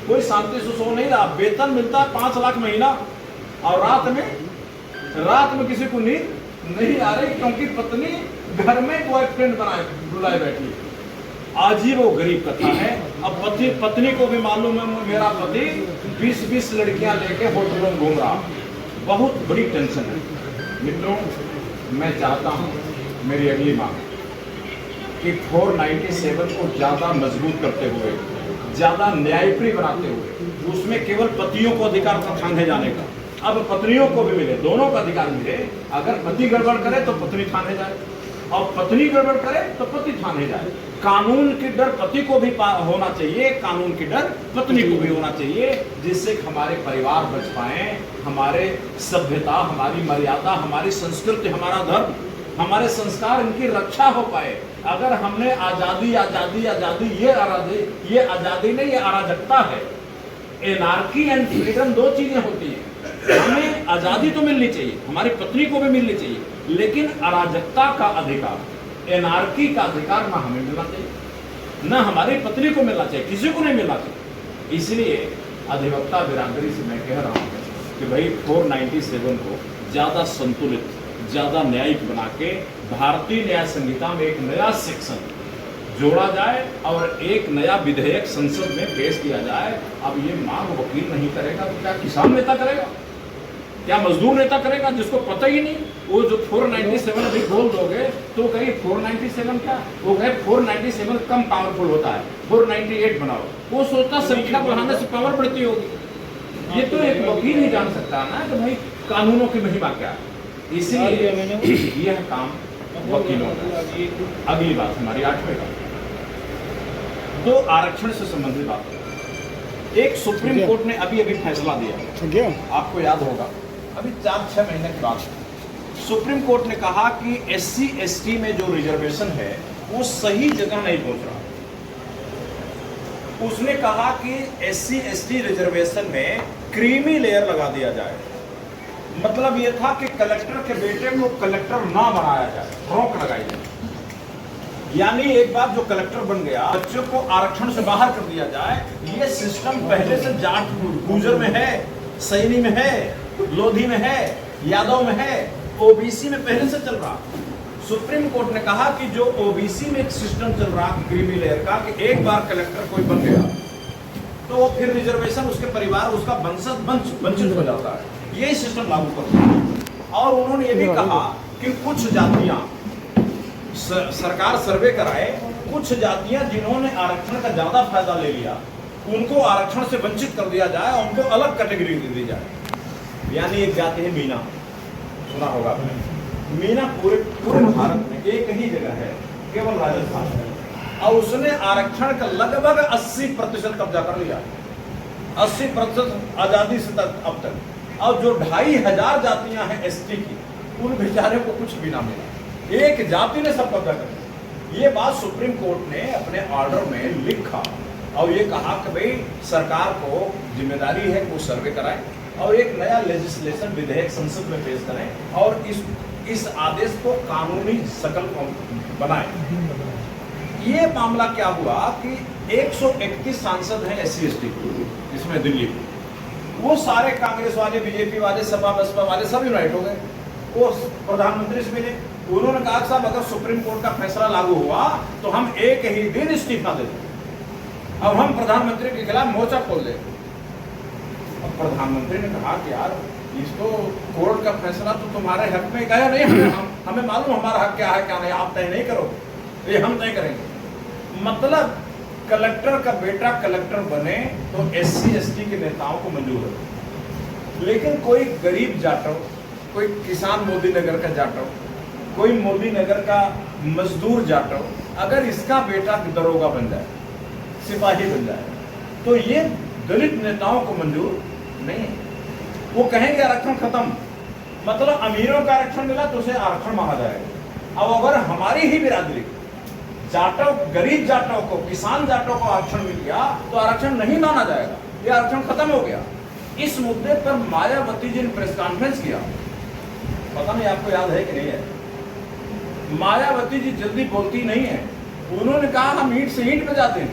कोई शांति से सो नहीं रहा। वेतन मिलता है 5 लाख महीना और रात में किसी को नींद नहीं आ रही क्योंकि पत्नी घर में बॉयफ्रेंड बुलाए बैठी। आज ही वो गरीब कथा है। अब पत्नी को भी मालूम है मेरा पति 20 लड़कियां लेके होटलों में घूम रहा। बहुत बड़ी टेंशन है मित्रों। मैं चाहता हूं मेरी अगली मांग कि 497 को ज्यादा मजबूत करते हुए, ज्यादा न्यायप्रिय बनाते हुए, उसमें केवल पतियों को अधिकार था थाने जाने का, अब पत्नियों को भी मिले, दोनों का अधिकार मिले। अगर पति गड़बड़ करे तो पत्नी थाने जाए और पत्नी गड़बड़ करे तो पति थाने जाए। कानून की डर पति को भी होना चाहिए, कानून की डर पत्नी को भी होना चाहिए, जिससे हमारे परिवार बच पाए, हमारे सभ्यता, हमारी मर्यादा, हमारी संस्कृति, हमारा धर्म, हमारे संस्कार, इनकी रक्षा हो पाए। अगर हमने आजादी आजादी आजादी ये आजादी नहीं, ये अराजकता है। एनार्की एंड फ्रीडम 2 चीजें होती हैं। हमें आजादी तो मिलनी चाहिए, हमारी पत्नी को भी मिलनी चाहिए, लेकिन अराजकता का अधिकार, एनार्की का अधिकार ना हमें मिलना चाहिए, ना हमारी पत्नी को मिलना चाहिए, किसी को नहीं मिलना चाहिए। इसलिए अधिवक्ता बिरादरी से मैं कह रहा हूं कि भाई 497 को ज्यादा संतुलित, ज्यादा न्यायिक बना के भारतीय न्याय संहिता में एक नया सेक्शन जोड़ा जाए और एक नया विधेयक संसद में पेश किया जाए। अब ये मांग वकील नहीं करेगा तो क्या किसान नेता करेगा, क्या मजदूर नेता करेगा, जिसको पता ही नहीं। वो जो 497 अभी बोल दोगे तो कहिए 497 क्या, वो कहे 497 कम पावरफुल होता है, 498 बनाओ। वो सोचता संख्या बढ़ाने से पावर बढ़ती होगी। ये तो एक वकील ही जान सकता है ना कि भाई कानूनों की महिमा क्या है। इसलिए यह काम वकीलों का। अगली बात हमारी 8वें का, तो आरक्षण से संबंधित बात है। एक सुप्रीम कोर्ट ने अभी फैसला दिया, आपको याद होगा, अभी 4-6 महीने की बात है। सुप्रीम कोर्ट ने कहा कि SC ST में जो रिजर्वेशन है वो सही जगह नहीं पहुंच रहा। उसने कहा कि SC ST रिजर्वेशन में क्रीमी लेयर लगा दिया जाए। मतलब ये था कि कलेक्टर के बेटे को कलेक्टर ना बनाया जाए, रोक लगाई जाए। यानी एक बार जो कलेक्टर बन गया, बच्चों को आरक्षण से बाहर कर दिया जाए। ये सिस्टम पहले से जाट गुर्जर में है, सैनी में है, लोधी में है, यादव में है, OBC में पहले से चल रहा। सुप्रीम कोर्ट ने कहा कि जो OBC में एक सिस्टम चल रहा क्रीमी लेयर का, कि एक बार कलेक्टर कोई बन गया तो वो फिर रिजर्वेशन उसके परिवार, उसका वंचित हो जाता है। यही सिस्टम लागू कर दिया। और उन्होंने ये भी कहा कि कुछ जातियां, सरकार सर्वे कराए, कुछ जातियां जिन्होंने आरक्षण का ज्यादा फायदा ले लिया उनको आरक्षण से वंचित कर दिया जाए, उनको अलग कैटेगरी दे दी जाए। यानी एक जाति है मीना, सुना होगा मीना। पूरे भारत में एक ही जगह है, केवल राजस्थान है, और उसने आरक्षण का लगभग 80% कब्जा कर लिया, 80% आजादी से तक अब तक। और जो 2500 जातियां हैं ST की, उन बेचारे को कुछ भी ना मिला, एक जाति ने सब कब्जा कर लिया। ये बात सुप्रीम कोर्ट ने अपने ऑर्डर में लिखा और ये कहा कि भाई सरकार को जिम्मेदारी है कि वो सर्वे कराए और एक नया लेजिस्लेशन विधेयक संसद में पेश करें और इस आदेश को कानूनी शकल बनाए। ये मामला क्या हुआ कि 131 सांसद हैं SC ST इसमें दिल्ली में, वो सारे कांग्रेस वाले, बीजेपी वाले, सपा बसपा वाले सब यूनाइट हो गए। वो प्रधानमंत्री से मिले, उन्होंने कहा साहब अगर सुप्रीम कोर्ट का फैसला लागू हुआ तो हम एक ही दिन इस्तीफा दे दें। अब हम प्रधानमंत्री के खिलाफ मोर्चा खोल दें। अब प्रधानमंत्री ने कहा कि यार इसको कोर्ट का फैसला तो तुम्हारे हक में गया नहीं, हमें मालूम हमारा हक क्या है क्या नहीं, आप तय नहीं करोगे, ये हम तय करेंगे। मतलब कलेक्टर का बेटा कलेक्टर बने तो SC ST के नेताओं को मंजूर है, लेकिन कोई गरीब जाटव, कोई किसान मोदी नगर का जाटव, कोई मोदी नगर का मजदूर जाटव, अगर इसका बेटा दरोगा बन जाए, सिपाही बन जाए, तो ये दलित नेताओं को मंजूर नहीं है। वो कहेंगे आरक्षण खत्म, मतलब अमीरों का आरक्षण मिला तो उसे आरक्षण माना जाएगा। अब अगर हमारी ही बिरादरी जाटव, गरीब जाटव को, किसान जाटव को आरक्षण मिल गया तो आरक्षण नहीं माना जाएगा, ये आरक्षण खत्म हो गया। इस मुद्दे पर मायावती जी ने प्रेस कॉन्फ्रेंस किया, पता नहीं आपको याद है कि नहीं है। मायावती जी जल्दी बोलती नहीं है, उन्होंने कहा हम ईंट से ईंट पे जाते हैं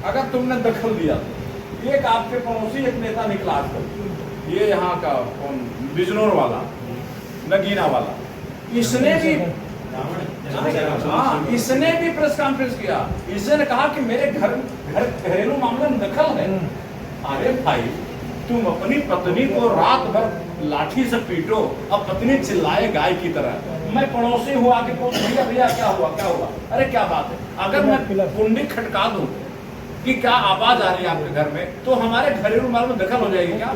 अगर तुमने दखल दिया तो। एक आपके पड़ोसी एक नेता निकला आजकल, ये यहाँ का कौन, बिजनौर वाला, नगीना वाला, इसने भी इसने भी प्रेस कॉन्फ्रेंस किया। इसने कहा कि मेरे घरेलू मामले में दखल है। अरे भाई, तुम अपनी पत्नी को रात भर लाठी से पीटो, अब पत्नी चिल्लाए गाय की तरह। मैं पड़ोसी हूँ, आके पूछ भैया भैया क्या हुआ क्या हुआ, अरे क्या बात है। अगर मैं कुंडी खटका दूं कि क्या आवाज आ रही है आपके घर में, तो हमारे घरेलू मामले में दखल हो जाएगी क्या?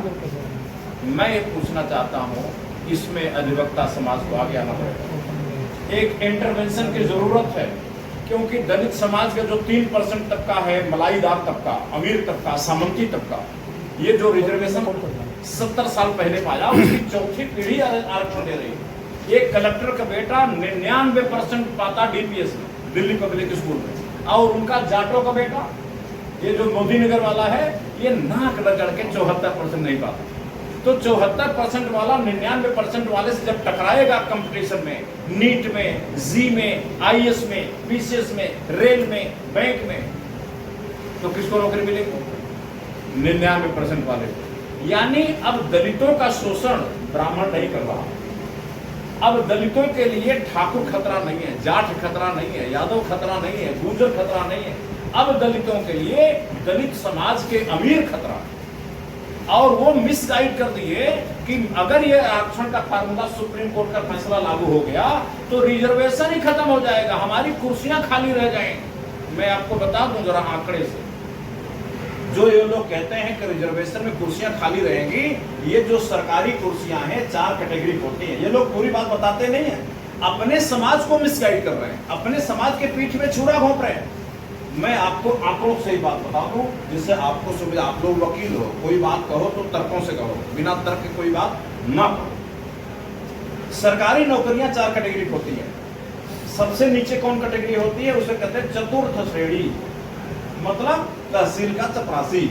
मैं ये पूछना चाहता हूँ, इसमें अधिवक्ता समाज को आगे आना पड़ेगा, एक इंटरवेंशन की जरूरत है, क्योंकि दलित समाज का जो 3% तबका है, मलाईदार तबका, अमीर तबका, सामंती तबका, ये जो रिजर्वेशन 70 साल पहले पाया, उसकी चौथी पीढ़ी आरक्षण दे रही है। एक कलेक्टर का बेटा 99% पाता DPS में, दिल्ली पब्लिक स्कूल में, और उनका जाटो का बेटा, ये जो मोदी नगर वाला है, ये नाक रगड़ के 74% नहीं पाता। तो 74% वाला 99% वाले से जब टकराएगा कंपटीशन में, नीट में, जी में, IAS में, BCS में, रेल में, बैंक में, तो किसको नौकरी मिलेगी? 99% वाले। यानी अब दलितों का शोषण ब्राह्मण नहीं कर रहा। अब दलितों के लिए ठाकुर खतरा नहीं है, जाट खतरा नहीं है, यादव खतरा नहीं है, गुर्जर खतरा नहीं है। अब दलितों के लिए दलित समाज के अमीर खतरा। और वो मिसगाइड कर दिए कि अगर ये आरक्षण का फार्मूला, सुप्रीम कोर्ट का फैसला लागू हो गया तो रिजर्वेशन ही खत्म हो जाएगा, हमारी कुर्सियां खाली रह जाएंगी। मैं आपको बता दूं जरा आंकड़े से, जो ये लोग कहते हैं कि रिजर्वेशन में कुर्सियां खाली रहेंगी, ये जो सरकारी कुर्सियां हैं 4 कैटेगरी होती हैं। ये लोग पूरी बात बताते नहीं है, अपने समाज को मिसगाइड कर रहे हैं, अपने समाज के पीठ में छुरा घोंप रहे हैं। मैं आपको आंकड़ों से ही बात बता दूं, जिससे आपको सुविधा, आप लोग वकील हो, कोई बात कहो तो तर्कों से कहो, बिना तर्क के कोई बात ना कहो। सरकारी नौकरियां 4 कैटेगरी होती है। सबसे नीचे कौन कैटेगरी होती है? उसे कहते हैं चतुर्थ श्रेणी, मतलब तहसील का चपरासी,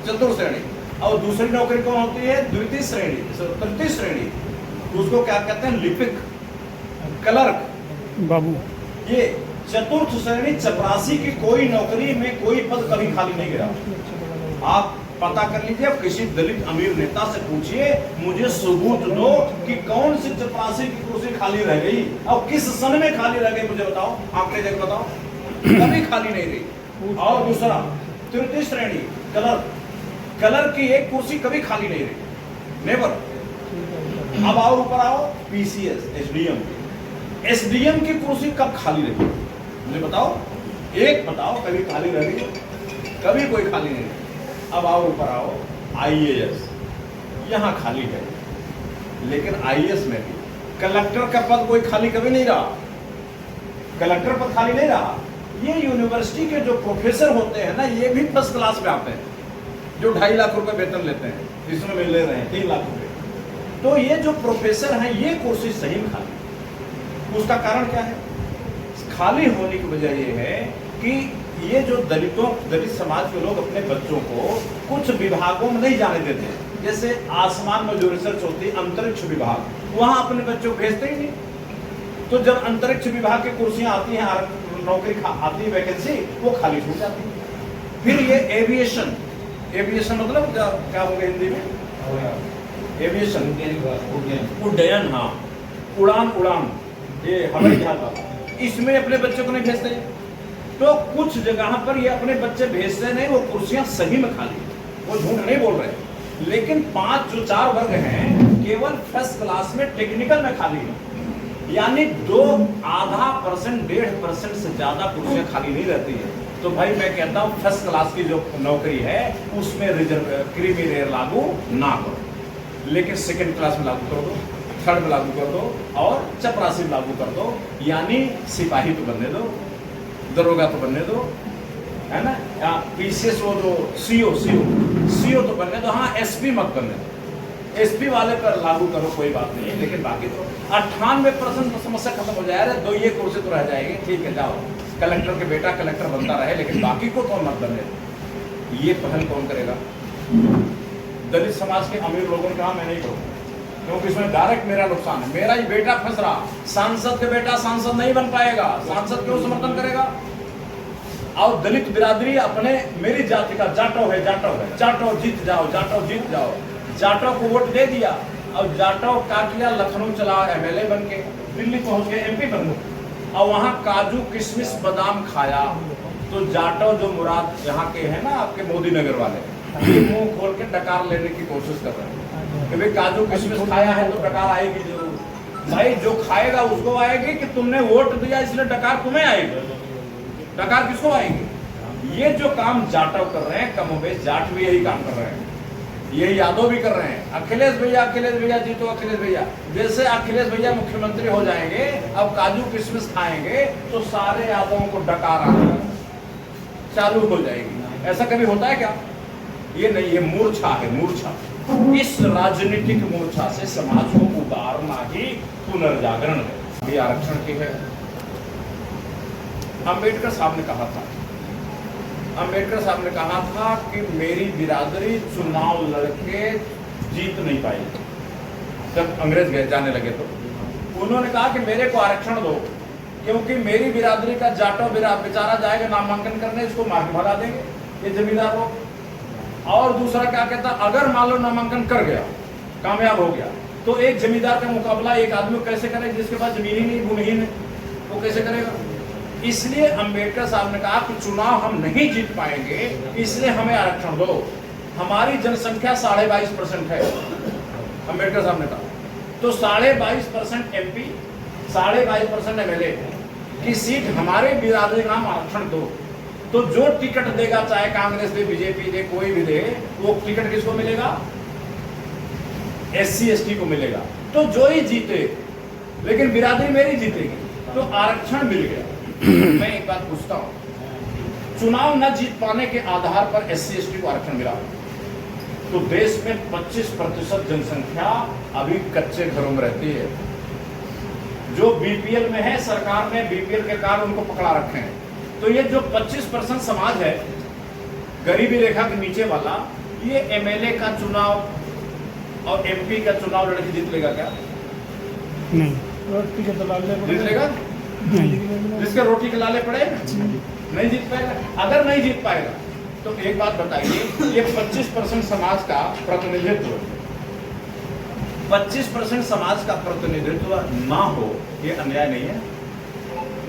चतुर्थ श्रेणी। और दूसरी नौकरी कौन होती है? द्वितीय श्रेणी, तृतीय श्रेणी, उसको क्या कहते हैं? लिपिक, क्लर्क, बाबू। ये चतुर्थ श्रेणी चपरासी की कोई नौकरी में कोई पद कभी खाली नहीं गिरा। आप पता कर लीजिए, किसी दलित अमीर नेता से पूछिए, मुझे सबूत दो कि कौन सी चपरासी की कुर्सी खाली रह गई और किस सन में खाली रह गई, मुझे बताओ, आंकड़े देख बताओ। कभी खाली नहीं रही। और दूसरा तृतीय श्रेणी क्लर्क, क्लर्क की एक कुर्सी कभी खाली नहीं रही, नेवर। अब आओ ऊपर आओ, PCS, SDM की कुर्सी कब खाली रही, मुझे बताओ, एक बताओ कभी खाली रह गई? कभी कोई खाली नहीं रही। अब आओ ऊपर आओ, IAS, यहां खाली है, लेकिन IAS में भी कलेक्टर का पद कोई खाली कभी नहीं रहा, कलेक्टर पद खाली नहीं रहा। ये यूनिवर्सिटी के जो प्रोफेसर होते हैं ना, ये भी फर्स्ट क्लास में आते हैं, जो 2.5 लाख रुपए वेतन लेते हैं, इसमें में ले रहे हैं 3 लाख रुपए। तो ये जो प्रोफेसर हैं, ये कुर्सी सही में खाली। उसका कारण क्या है? खाली होने की वजह ये है कि ये जो दलित समाज के लोग अपने बच्चों को कुछ विभागों में नहीं जाने देते हैं। जैसे आसमान में जो रिसर्च होती है, अंतरिक्ष विभाग, वहां अपने बच्चों को भेजते ही नहीं। तो जब अंतरिक्ष विभाग की कुर्सियां आती हैं, नौकरी आती है, वैकेंसी, वो खाली छूट जाती है। फिर ये एविएशन मतलब क्या हो गया हिंदी में? एविएशन, उड्डयन, हाँ, उड़ान, ये हवाई जहाज वाला, इसमें अपने बच्चों को नहीं भेजते। तो कुछ जगह पर ये अपने बच्चे भेजते नहीं, वो कुर्सियां सही में खाली, वो झूठ नहीं बोल रहे। लेकिन 5 जो 4 वर्ग हैं केवल फर्स्ट क्लास में टेक्निकल में खाली है, यानी 2.5% 1.5% से ज्यादा कुर्सियां खाली नहीं रहती है। तो भाई मैं कहता हूं फर्स्ट क्लास की जो नौकरी है उसमें रिजर्व क्रीमी रेयर लागू ना करो, लेकिन सेकंड क्लास में लागू कर दो, थर्ड में लागू कर दो और चपरासी में लागू कर दो। यानी सिपाही तो बनने दो, दरोगा तो बनने दो, है ना, या पीसीएस वो जो सीओ तो बनने दो, हाँ एसपी मत बनने दो। एसपी वाले पर लागू करो कोई बात नहीं, लेकिन बाकी तो 98% समस्या खत्म हो जाए। दो ये कुर्सी तो रह जाएगी, ठीक है जाओ कलेक्टर के बेटा कलेक्टर बनता रहे, लेकिन बाकी को तो मत बनने दो। ये पहल कौन करेगा? दलित समाज के अमीर लोगों ने कहा मैं नहीं करूँगा, क्योंकि इसमें डायरेक्ट मेरा नुकसान है, मेरा ही बेटा फंस रहा। सांसद के बेटा सांसद नहीं बन पाएगा, सांसद क्यों समर्थन करेगा? और दलित बिरादरी अपने मेरी जाति का जाटव है, जाटव जीत जाओ, जाटव को वोट दे दिया और जाटव का किया, लखनऊ चला एमएलए बन के, दिल्ली पहुंच गए एमपी बन गए और वहां काजू किशमिश बादाम खाया। तो जाटव जो मुराद यहाँ के हैं ना आपके मोदी नगर वाले, ये मुंह खोल के डकार लेने की कोशिश कर रहे हैं कि भाई काजू किशमिश खाया है तो डकार आएगी जरूर। भाई जो खाएगा उसको आएगी कि तुमने वोट दिया इसलिए डकार तुम्हें आएगी? डकार किसको आएगी? ये जो काम जाटव कर रहे हैं, कमोबेश जाट भी यही काम कर रहे हैं, ये यादव भी कर रहे हैं। अखिलेश भैया जीतो, अखिलेश भैया जैसे अखिलेश भैया मुख्यमंत्री हो जाएंगे, अब काजू किशमिश खाएंगे तो सारे यादवों को डकार आना चालू हो जाएगी। ऐसा कभी होता है क्या? ये नहीं, ये मूर्छा है, मूर्छा। इस राजनीतिक मूर्छा से समाज को उबारना ही पुनर्जागरण है। अभी आरक्षण की है, अंबेडकर साहब ने कहा था कि मेरी बिरादरी चुनाव लड़के जीत नहीं पाएगी। जब अंग्रेज गए जाने लगे तो उन्होंने कहा कि मेरे को आरक्षण दो, क्योंकि मेरी बिरादरी का जाटो बेचारा जाएगा नामांकन करने, इसको मार के भगा देंगे ये जमींदार लोग। और दूसरा क्या कहता, अगर मान लो नामांकन कर गया, कामयाब हो गया, तो एक जमींदार का मुकाबला एक आदमी कैसे करे जिसके पास जमीन ही नहीं, भूमि ही नहीं, वो कैसे करेगा? इसलिए अंबेडकर साहब ने कहा कि चुनाव हम नहीं जीत पाएंगे, इसलिए हमें आरक्षण दो। हमारी जनसंख्या 22.5% है, अंबेडकर साहब ने कहा, तो 22.5% एमपी, 22.5% एमएलए की सीट हमारे बिरादरी नाम आरक्षण दो। तो जो टिकट देगा, चाहे कांग्रेस दे, बीजेपी दे, कोई भी दे, वो टिकट किसको मिलेगा? SC ST को मिलेगा। तो जो ही जीते, लेकिन बिरादरी मेरी जीतेगी, तो आरक्षण मिल गया। मैं एक बात पूछता हूं, चुनाव न जीत पाने के आधार पर SC ST को आरक्षण मिला, तो देश में 25% जनसंख्या अभी कच्चे घरों में रहती है। जो बीपीएल में है, सरकार ने बीपीएल के कारण उनको पकड़ा रखे हैं। तो ये जो 25% समाज है, गरीबी रेखा के नीचे वाला, ये एमएलए का चुनाव और एमपी का चुनाव लड़के जीत लेगा क्या? नहीं जीत लेगा? जिसके रोटी के लाले पड़े नहीं जीत पाएगा। अगर नहीं जीत पाएगा तो एक बात बताइए, ये 25% समाज का प्रतिनिधित्व, 25% समाज का प्रतिनिधित्व ना हो, ये अन्याय नहीं है?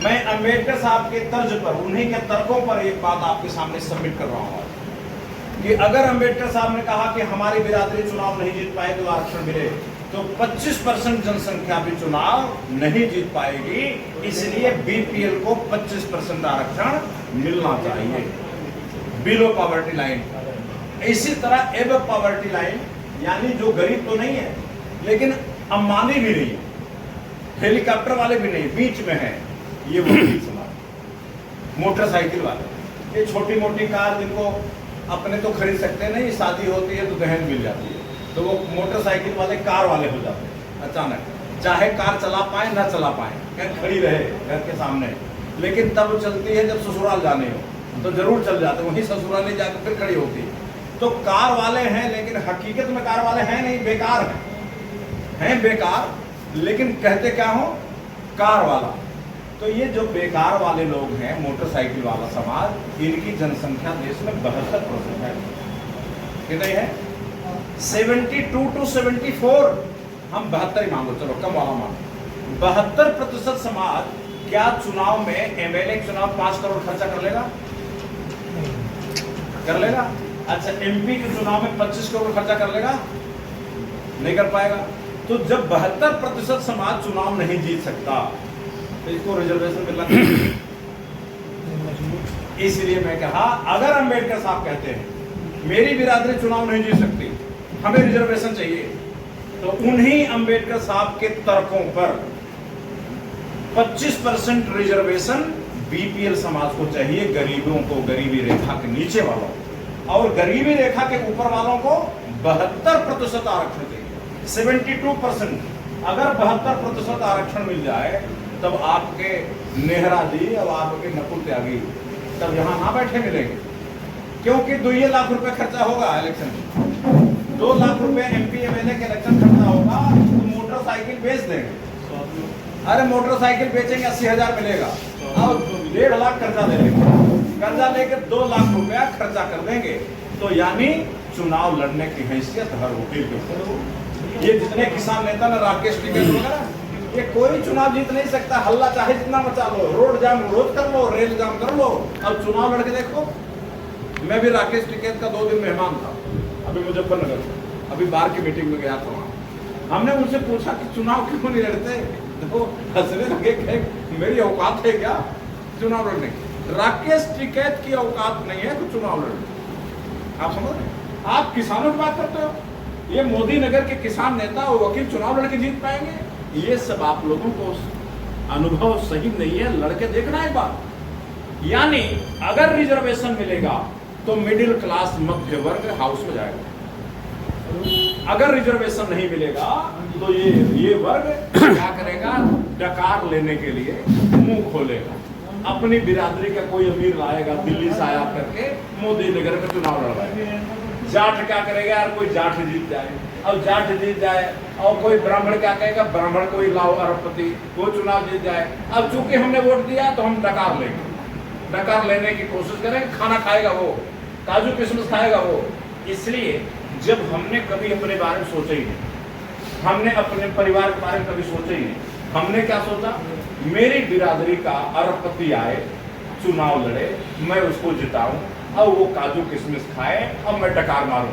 मैं अंबेडकर साहब के तर्ज पर, उन्हीं के तर्कों पर एक बात आपके सामने सबमिट कर रहा हूं कि अगर अंबेडकर साहब ने कहा कि हमारी बिरादरी चुनाव नहीं जीत पाए तो आरक्षण मिले, तो 25% जनसंख्या भी चुनाव नहीं जीत पाएगी, इसलिए बीपीएल को 25% आरक्षण मिलना चाहिए, बिलो पॉवर्टी लाइन। इसी तरह एब पॉवर्टी लाइन, यानी जो गरीब तो नहीं है लेकिन अंबानी भी नहीं है, हेलीकॉप्टर वाले भी नहीं, बीच में है, ये वकील समाज। मोटरसाइकिल वाले, ये छोटी मोटी कार जिनको अपने तो खरीद सकते नहीं, शादी होती है तो दहेज मिल जाती है, तो वो मोटरसाइकिल वाले कार वाले हो जाते हैं अचानक, चाहे कार चला पाए ना चला पाए, कहीं खड़ी रहे घर के सामने, लेकिन तब चलती है जब ससुराल जाने हो, तो जरूर चल जाते, वहीं ससुराल नहीं जाकर फिर खड़ी होती है। तो कार वाले हैं, लेकिन हकीकत में कार वाले हैं नहीं, बेकार हैं बेकार, लेकिन कहते क्या हो, कार वाला। तो ये जो बेकार वाले लोग हैं, मोटरसाइकिल वाला समाज, इनकी जनसंख्या देश में 72% है, कितनी है? 72 to 74, हम 72 ही मांगो, चलो कम वाला मांगो। 72% समाज क्या चुनाव में एमएलए चुनाव 5 करोड़ खर्चा कर लेगा? कर लेगा? अच्छा, एमपी के चुनाव में 25 करोड़ खर्चा कर लेगा? नहीं कर पाएगा। तो जब 72% समाज चुनाव नहीं जीत सकता तो इसको रिजर्वेशन मिलना चाहिए। इसलिए मैं कहा, अगर अंबेडकर साहब कहते हैं मेरी बिरादरी चुनाव नहीं जीत सकती, हमें रिजर्वेशन चाहिए, तो उन्हीं अंबेडकर साहब के तर्कों पर 25% रिजर्वेशन बीपीएल समाज को चाहिए, गरीबों को, गरीबी रेखा के नीचे वालों को, और गरीबी रेखा के ऊपर वालों को 72% आरक्षण चाहिए। 72%। अगर 72% आरक्षण मिल जाए तब आपके नेहरा जी और आपके नकुल त्यागी तब यहाँ ना बैठे मिलेंगे, क्योंकि 2 लाख रुपए खर्चा होगा इलेक्शन में। 2 लाख रुपए एमपी एमएलए के इलेक्शन खर्चा होगा, तो मोटरसाइकिल बेच देंगे। अरे मोटरसाइकिल बेचेंगे 80,000 मिलेगा और 1.5 लाख कर्जा ले लेंगे। कर्जा लेकर 2 लाख रुपया खर्चा कर देंगे, तो यानी चुनाव लड़ने की हैसियत हर वकील के ऊपर होगी। ये जितने किसान नेता ना, राकेश टिकैत वगैरह, ये कोई चुनाव जीत नहीं सकता। हल्ला चाहे जितना मचा लो, रोड जाम रोज कर लो, रेल जाम कर लो, अब चुनाव लड़के देखो। मैं भी राकेश टिकैत का 2 दिन मेहमान था अभी मुजफ्फरनगर, अभी बार की मीटिंग में गया था वहाँ। हमने उनसे पूछा कि चुनाव क्यों नहीं लड़ते? देखो हंसने लगे, मेरी औकात है क्या चुनाव लड़ने की? राकेश टिकैत की औकात नहीं है तो चुनाव लड़ने। आप समझ रहे? आप किसानों की बात करते हो, ये मोदी नगर के किसान नेता और वकील चुनाव लड़के जीत पाएंगे? ये सब आप लोगों को अनुभव सही नहीं है, लड़के देखना है बात। यानी अगर रिजर्वेशन मिलेगा तो मिडिल क्लास मध्य वर्ग हाउस में जाएगा, अगर रिजर्वेशन नहीं मिलेगा तो ये वर्ग क्या करेगा? डकार लेने के लिए मुंह खोलेगा, अपनी बिरादरी का कोई अमीर लाएगा दिल्ली से आया करके मोदी नगर में चुनाव लड़वाएगा। जाट क्या करेगा? यार कोई जाट जीत जाए, अब जाट जीत जाए, और कोई ब्राह्मण क्या कहेगा? ब्राह्मण कोई लाओ अरबपति, वो चुनाव जीत जाए। अब चूंकि हमने वोट दिया तो हम डकार लेंगे, डकार लेने की कोशिश करेंगे, खाना खाएगा वो, काजू किशमिश खाएगा वो। इसलिए जब हमने कभी अपने बारे में सोचा ही नहीं, हमने अपने परिवार के बारे में कभी सोचा ही नहीं, हमने क्या सोचा? मेरी बिरादरी का अरबपति आए, चुनाव लड़े, मैं उसको जिताऊं और वो काजू किशमिश खाए और मैं डकार मारूं।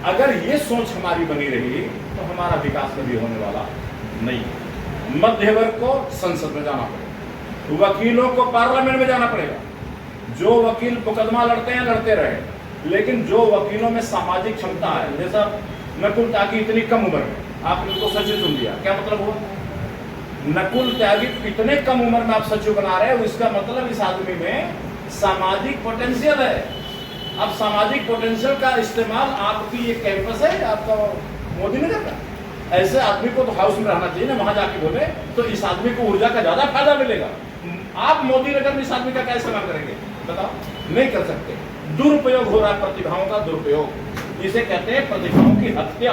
अगर ये सोच हमारी बनी रही तो हमारा विकास कभी होने वाला नहीं। मध्य वर्ग को संसद में जाना पड़ेगा, वकीलों को पार्लियामेंट में जाना पड़ेगा। जो वकील मुकदमा लड़ते हैं लड़ते रहे, लेकिन जो वकीलों में सामाजिक क्षमता है, जैसा नकुल त्यागी इतनी कम उम्र में आप इनको सचिव चुन दिया, क्या मतलब हुआ? नकुल त्यागी इतने कम उम्र में आप सचिव बना रहे हो, इसका मतलब इस आदमी में सामाजिक पोटेंशियल है। अब सामाजिक पोटेंशियल का इस्तेमाल आपकी ये कैंपस है आपका मोदी नगर का, ऐसे आदमी को तो हाउस में रहना चाहिए ना, वहां जाके बोले तो इस आदमी को ऊर्जा का ज्यादा फायदा मिलेगा। आप मोदी नगर में इस आदमी का क्या इस्तेमाल करेंगे बताओ? नहीं कर सकते। दुरुपयोग हो रहा है, प्रतिभाओं का दुरुपयोग, इसे कहते हैं प्रतिभाओं की हत्या,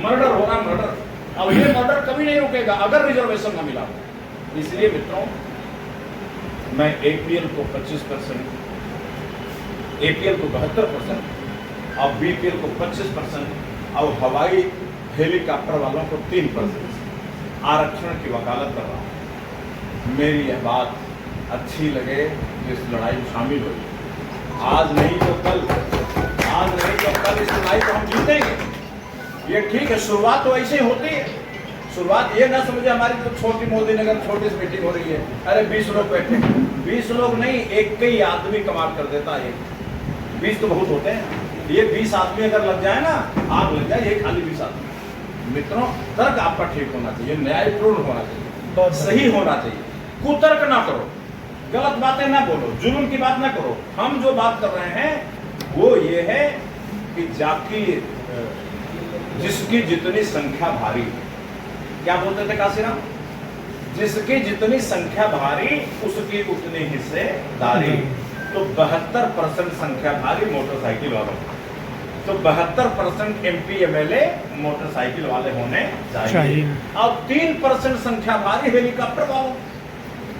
मर्डर हो रहा, मर्डर। अब ये मर्डर कभी नहीं रुकेगा अगर रिजर्वेशन न मिला। इसलिए मित्रों, मैं एपीएल को 25%, एपीएल को 72% और बीपीएल को 25% और हवाई हेलीकॉप्टर वालों को 3% आरक्षण की वकालत कर रहा हूँ। मेरी यह बात अच्छी लगे तो इस लड़ाई में शामिल हो। आज नहीं तो कल, आज नहीं तो कल इस लड़ाई को हम जीतेंगे। ये ठीक है, शुरुआत तो ऐसे ही होती है। शुरुआत ये ना समझे हमारी तो छोटी मोदी नगर छोटी सी मीटिंग हो रही है, अरे 20 लोग बैठे, 20 लोग नहीं, एक ही आदमी कमाल कर देता है। 20 तो बहुत होते हैं, ये 20 आदमी अगर लग जाए ना, आग लग जाए, ये खाली 20 आदमी। मित्रों, तर्क आपका ठीक होना चाहिए, न्यायपूर्ण होना चाहिए, सही होना चाहिए। कुतर्क ना करो, गलत बातें ना बोलो, जुल्म की बात ना करो। हम जो बात कर रहे हैं वो ये है कि जाकी जिसकी जितनी संख्या भारी, क्या बोलते थे काशीराम? जिसकी जितनी संख्या भारी उसकी उतनी हिस्सेदारी। तो 72% संख्या भारी मोटरसाइकिल वालों, तो 72% एमपी एमएलए मोटरसाइकिल वाले होने चाहिए। और 3% संख्या भारी हेलीकॉप्टर वालों,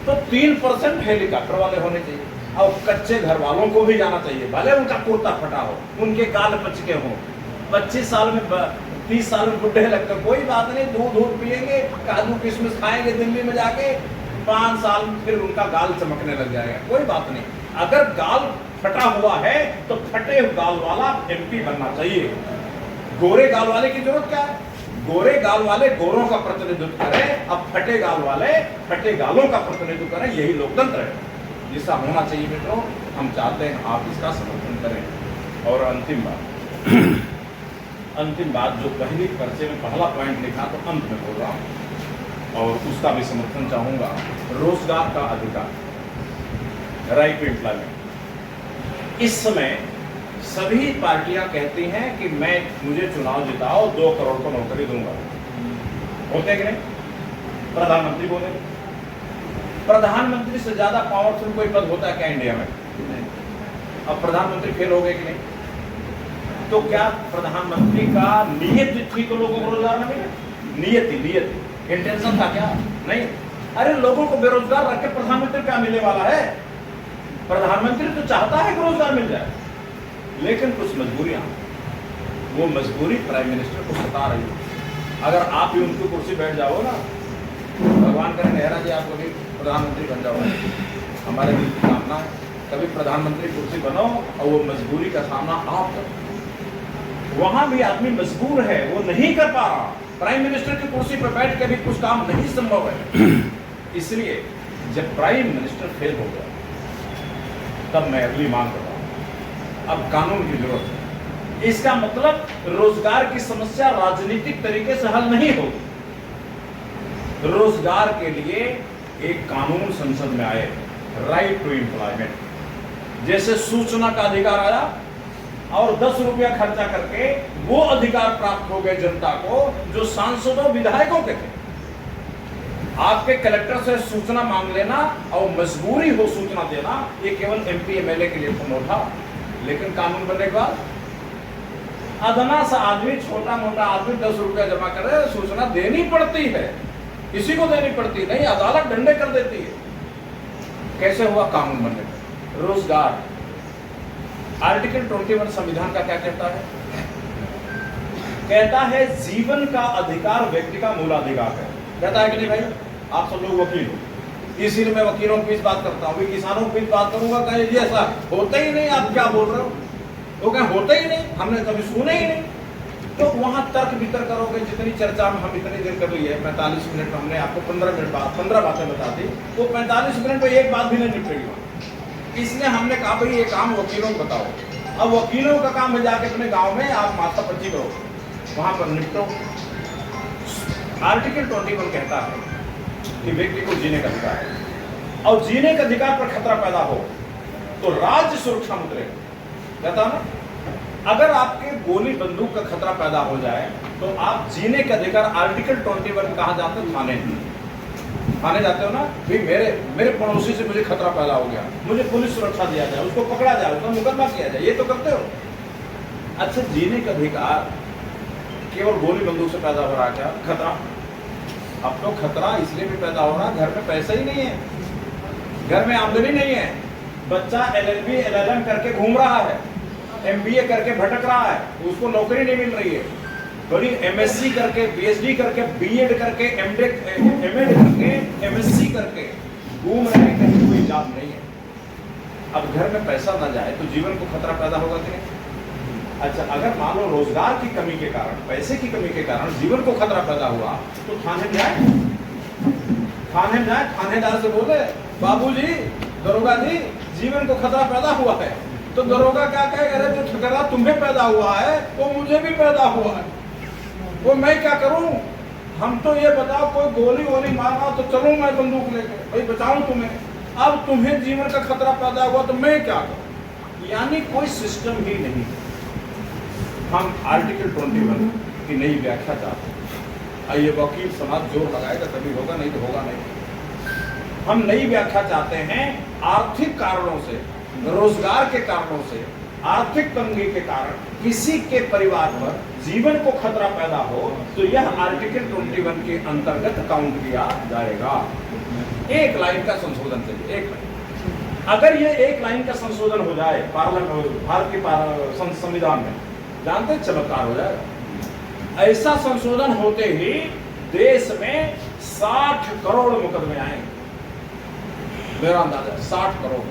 तो 3% हेलीकॉप्टर वाले होने चाहिए। और कच्चे घर वालों को भी जाना चाहिए, भले उनका कुर्ता फटा हो, उनके गाल पचके हो, 25 साल में 30 साल में बुढ़े लगते, कोई बात नहीं, दूध पिएंगे, काजू किशमिश खाएंगे दिल्ली में जाके, 5 साल फिर उनका गाल चमकने लग जाएगा। कोई बात नहीं, अगर गाल फटा हुआ है तो फटे गाल वाला एमपी बनना चाहिए। गोरे गाल वाले की जरूरत क्या है? गोरे गाल वाले गोरों का प्रतिनिधित्व करें, अब फटे गाल वाले फटे गालों का प्रतिनिधित्व करें। यही लोकतंत्र है जिसका होना चाहिए। मित्रों, हम चाहते हैं आप इसका समर्थन करें। और अंतिम बात जो पहली पर्चे में पहला पॉइंट लिखा तो अंत में बोल रहा हूं और उसका भी समर्थन चाहूंगा। रोजगार का अधिकार, राइट टू एम्प्लॉयमेंट। इस समय सभी पार्टियां कहती हैं कि मुझे चुनाव जिताओ, 2 करोड़ को नौकरी दूंगा। होते कि नहीं? प्रधानमंत्री बोले, प्रधानमंत्री से ज्यादा पावरफुल कोई पद होता है क्या इंडिया में? अब प्रधानमंत्री फेल हो गए कि नहीं? तो क्या प्रधानमंत्री का नियत थी तो लोगों को रोजगार न मिले? नियत इंटेंशन था क्या? नहीं। अरे लोगों को बेरोजगार रख के प्रधानमंत्री क्या मिलने वाला है? प्रधानमंत्री तो चाहता है कि रोजगार मिल जाए, लेकिन कुछ मजबूरियां, वो मजबूरी प्राइम मिनिस्टर को सता रही है। अगर आप भी उनकी कुर्सी बैठ जाओ ना, भगवान करे नेहरा जी आप कभी प्रधानमंत्री बन जाओ, हमारे दिल की कामना है कभी प्रधानमंत्री कुर्सी बनो और वो मजबूरी का सामना आप करो। वहां भी आदमी मजबूर है, वो नहीं कर पा रहा। प्राइम मिनिस्टर की कुर्सी पर बैठ के भी कुछ काम नहीं संभव है। इसलिए जब प्राइम मिनिस्टर फेल हो गया तब मैं अगली मांग कर रहा हूं, अब कानून की जरूरत है। इसका मतलब रोजगार की समस्या राजनीतिक तरीके से हल नहीं होगी। रोजगार के लिए एक कानून संसद में आए, राइट टू एम्प्लॉयमेंट। जैसे सूचना का अधिकार आया और 10 रुपया खर्चा करके वो अधिकार प्राप्त हो गए जनता को जो सांसदों विधायकों के थे। आपके कलेक्टर से सूचना मांग लेना और मजबूरी हो सूचना देना, ये केवल एमपी एमएलए के लिए संभव था। लेकिन कानून बनने के बाद अदना सा आदमी, छोटा मोटा आदमी 10 रुपया जमा करे, सूचना देनी पड़ती है। किसी को देनी पड़ती नहीं, अदालत डंडे कर देती है। कैसे हुआ कानून बनने का? रोजगार, आर्टिकल 21 संविधान का क्या कहता है? कहता है जीवन का अधिकार व्यक्ति का मूलाधिकार है। कहता है कि नहीं भाई? आप सब लोग वकील हो, इसीलिए मैं वकीलों की बात करता हूँ। किसानों की बात करूंगा, कहें ये ऐसा होता ही नहीं, आप क्या बोल रहे हो? वो कहें होता ही नहीं, हमने कभी सुने ही नहीं। तो वहां तर्क वितर्क करोगे, जितनी चर्चा में हम इतनी देर कर लिए, 45 मिनट में हमने आपको 15 मिनट बाद 15 बातें बता दी, वो 45 मिनट में एक बात भी नहीं निपटेगी। इसलिए हमने कहा भाई ये काम वकीलों को बताओ। अब वकीलों का काम है जाके अपने गांव में आप माथा पर्ची करो, वहां पर निपटो। आर्टिकल 21 कहता है कि व्यक्ति को जीने का अधिकार है और जीने के अधिकार पर खतरा पैदा हो तो राज्य सुरक्षा मुद्रेगा। कहता ना, अगर आपके गोली बंदूक का खतरा पैदा हो जाए तो आप जीने के अधिकार, आर्टिकल 21 कहा जाता है थाने जाते हो ना, भाई मेरे पड़ोसी से मुझे खतरा पैदा हो गया, मुझे पुलिस सुरक्षा दिया जाए, उसको पकड़ा जाए, उसका मुकदमा किया जाए, ये तो करते हो। अच्छा, जीने का अधिकार केवल गोली बंदूक से पैदा हो रहा है क्या खतरा? अब तो खतरा इसलिए भी पैदा हो रहा है, घर में पैसा ही नहीं है, घर में आमदनी नहीं है, बच्चा LLB LLM करके घूम रहा है, MBA करके भटक रहा है, उसको नौकरी नहीं मिल रही है, बड़ी MSc करके, PhD करके, B.Ed करके, M.Ed करके, MSc करके घूम रहे हैं, कहीं कोई जॉब नहीं है। अब घर में पैसा ना जाए तो जीवन को खतरा पैदा होगा कि नहीं? अच्छा, अगर मान लो रोजगार की कमी के कारण, पैसे की कमी के कारण जीवन को खतरा पैदा हुआ तो थाने जाए, थानेदार से बोले बाबूजी, दरोगा जी, जीवन को खतरा पैदा हुआ है, तो दरोगा क्या कहेगा? अरे जो खतरा तुम्हें पैदा हुआ है वो मुझे भी पैदा हुआ है, वो मैं क्या करूं? हम तो ये बताओ, कोई गोली वोली मारना तो चलूं मैं बंदूक लेके, भाई बचाऊं तुम्हें। अब तुम्हें जीवन का खतरा पैदा हुआ तो मैं क्या करूं? यानी कोई सिस्टम ही नहीं। हम आर्टिकल 21 की नई व्याख्या चाहते हैं। आइए वकील समाज जोर लगाएगा तभी होगा, नहीं तो होगा नहीं। हम नई व्याख्या चाहते हैं। आर्थिक कारणों से, रोजगार के कारणों से, आर्थिक तंगी के कारण किसी के परिवार पर जीवन को खतरा पैदा हो तो यह आर्टिकल 21 के अंतर्गत काउंट किया जाएगा। एक लाइन का संशोधन चाहिए, एक लाइन। अगर ये एक लाइन का संशोधन हो जाए पार्लियामेंट, भारत के संविधान में, जानते चमत्कार हो जाएगा। ऐसा संशोधन होते ही देश में 60 करोड़ मुकदमे आएंगे। मेरा अंदाजा 60 करोड़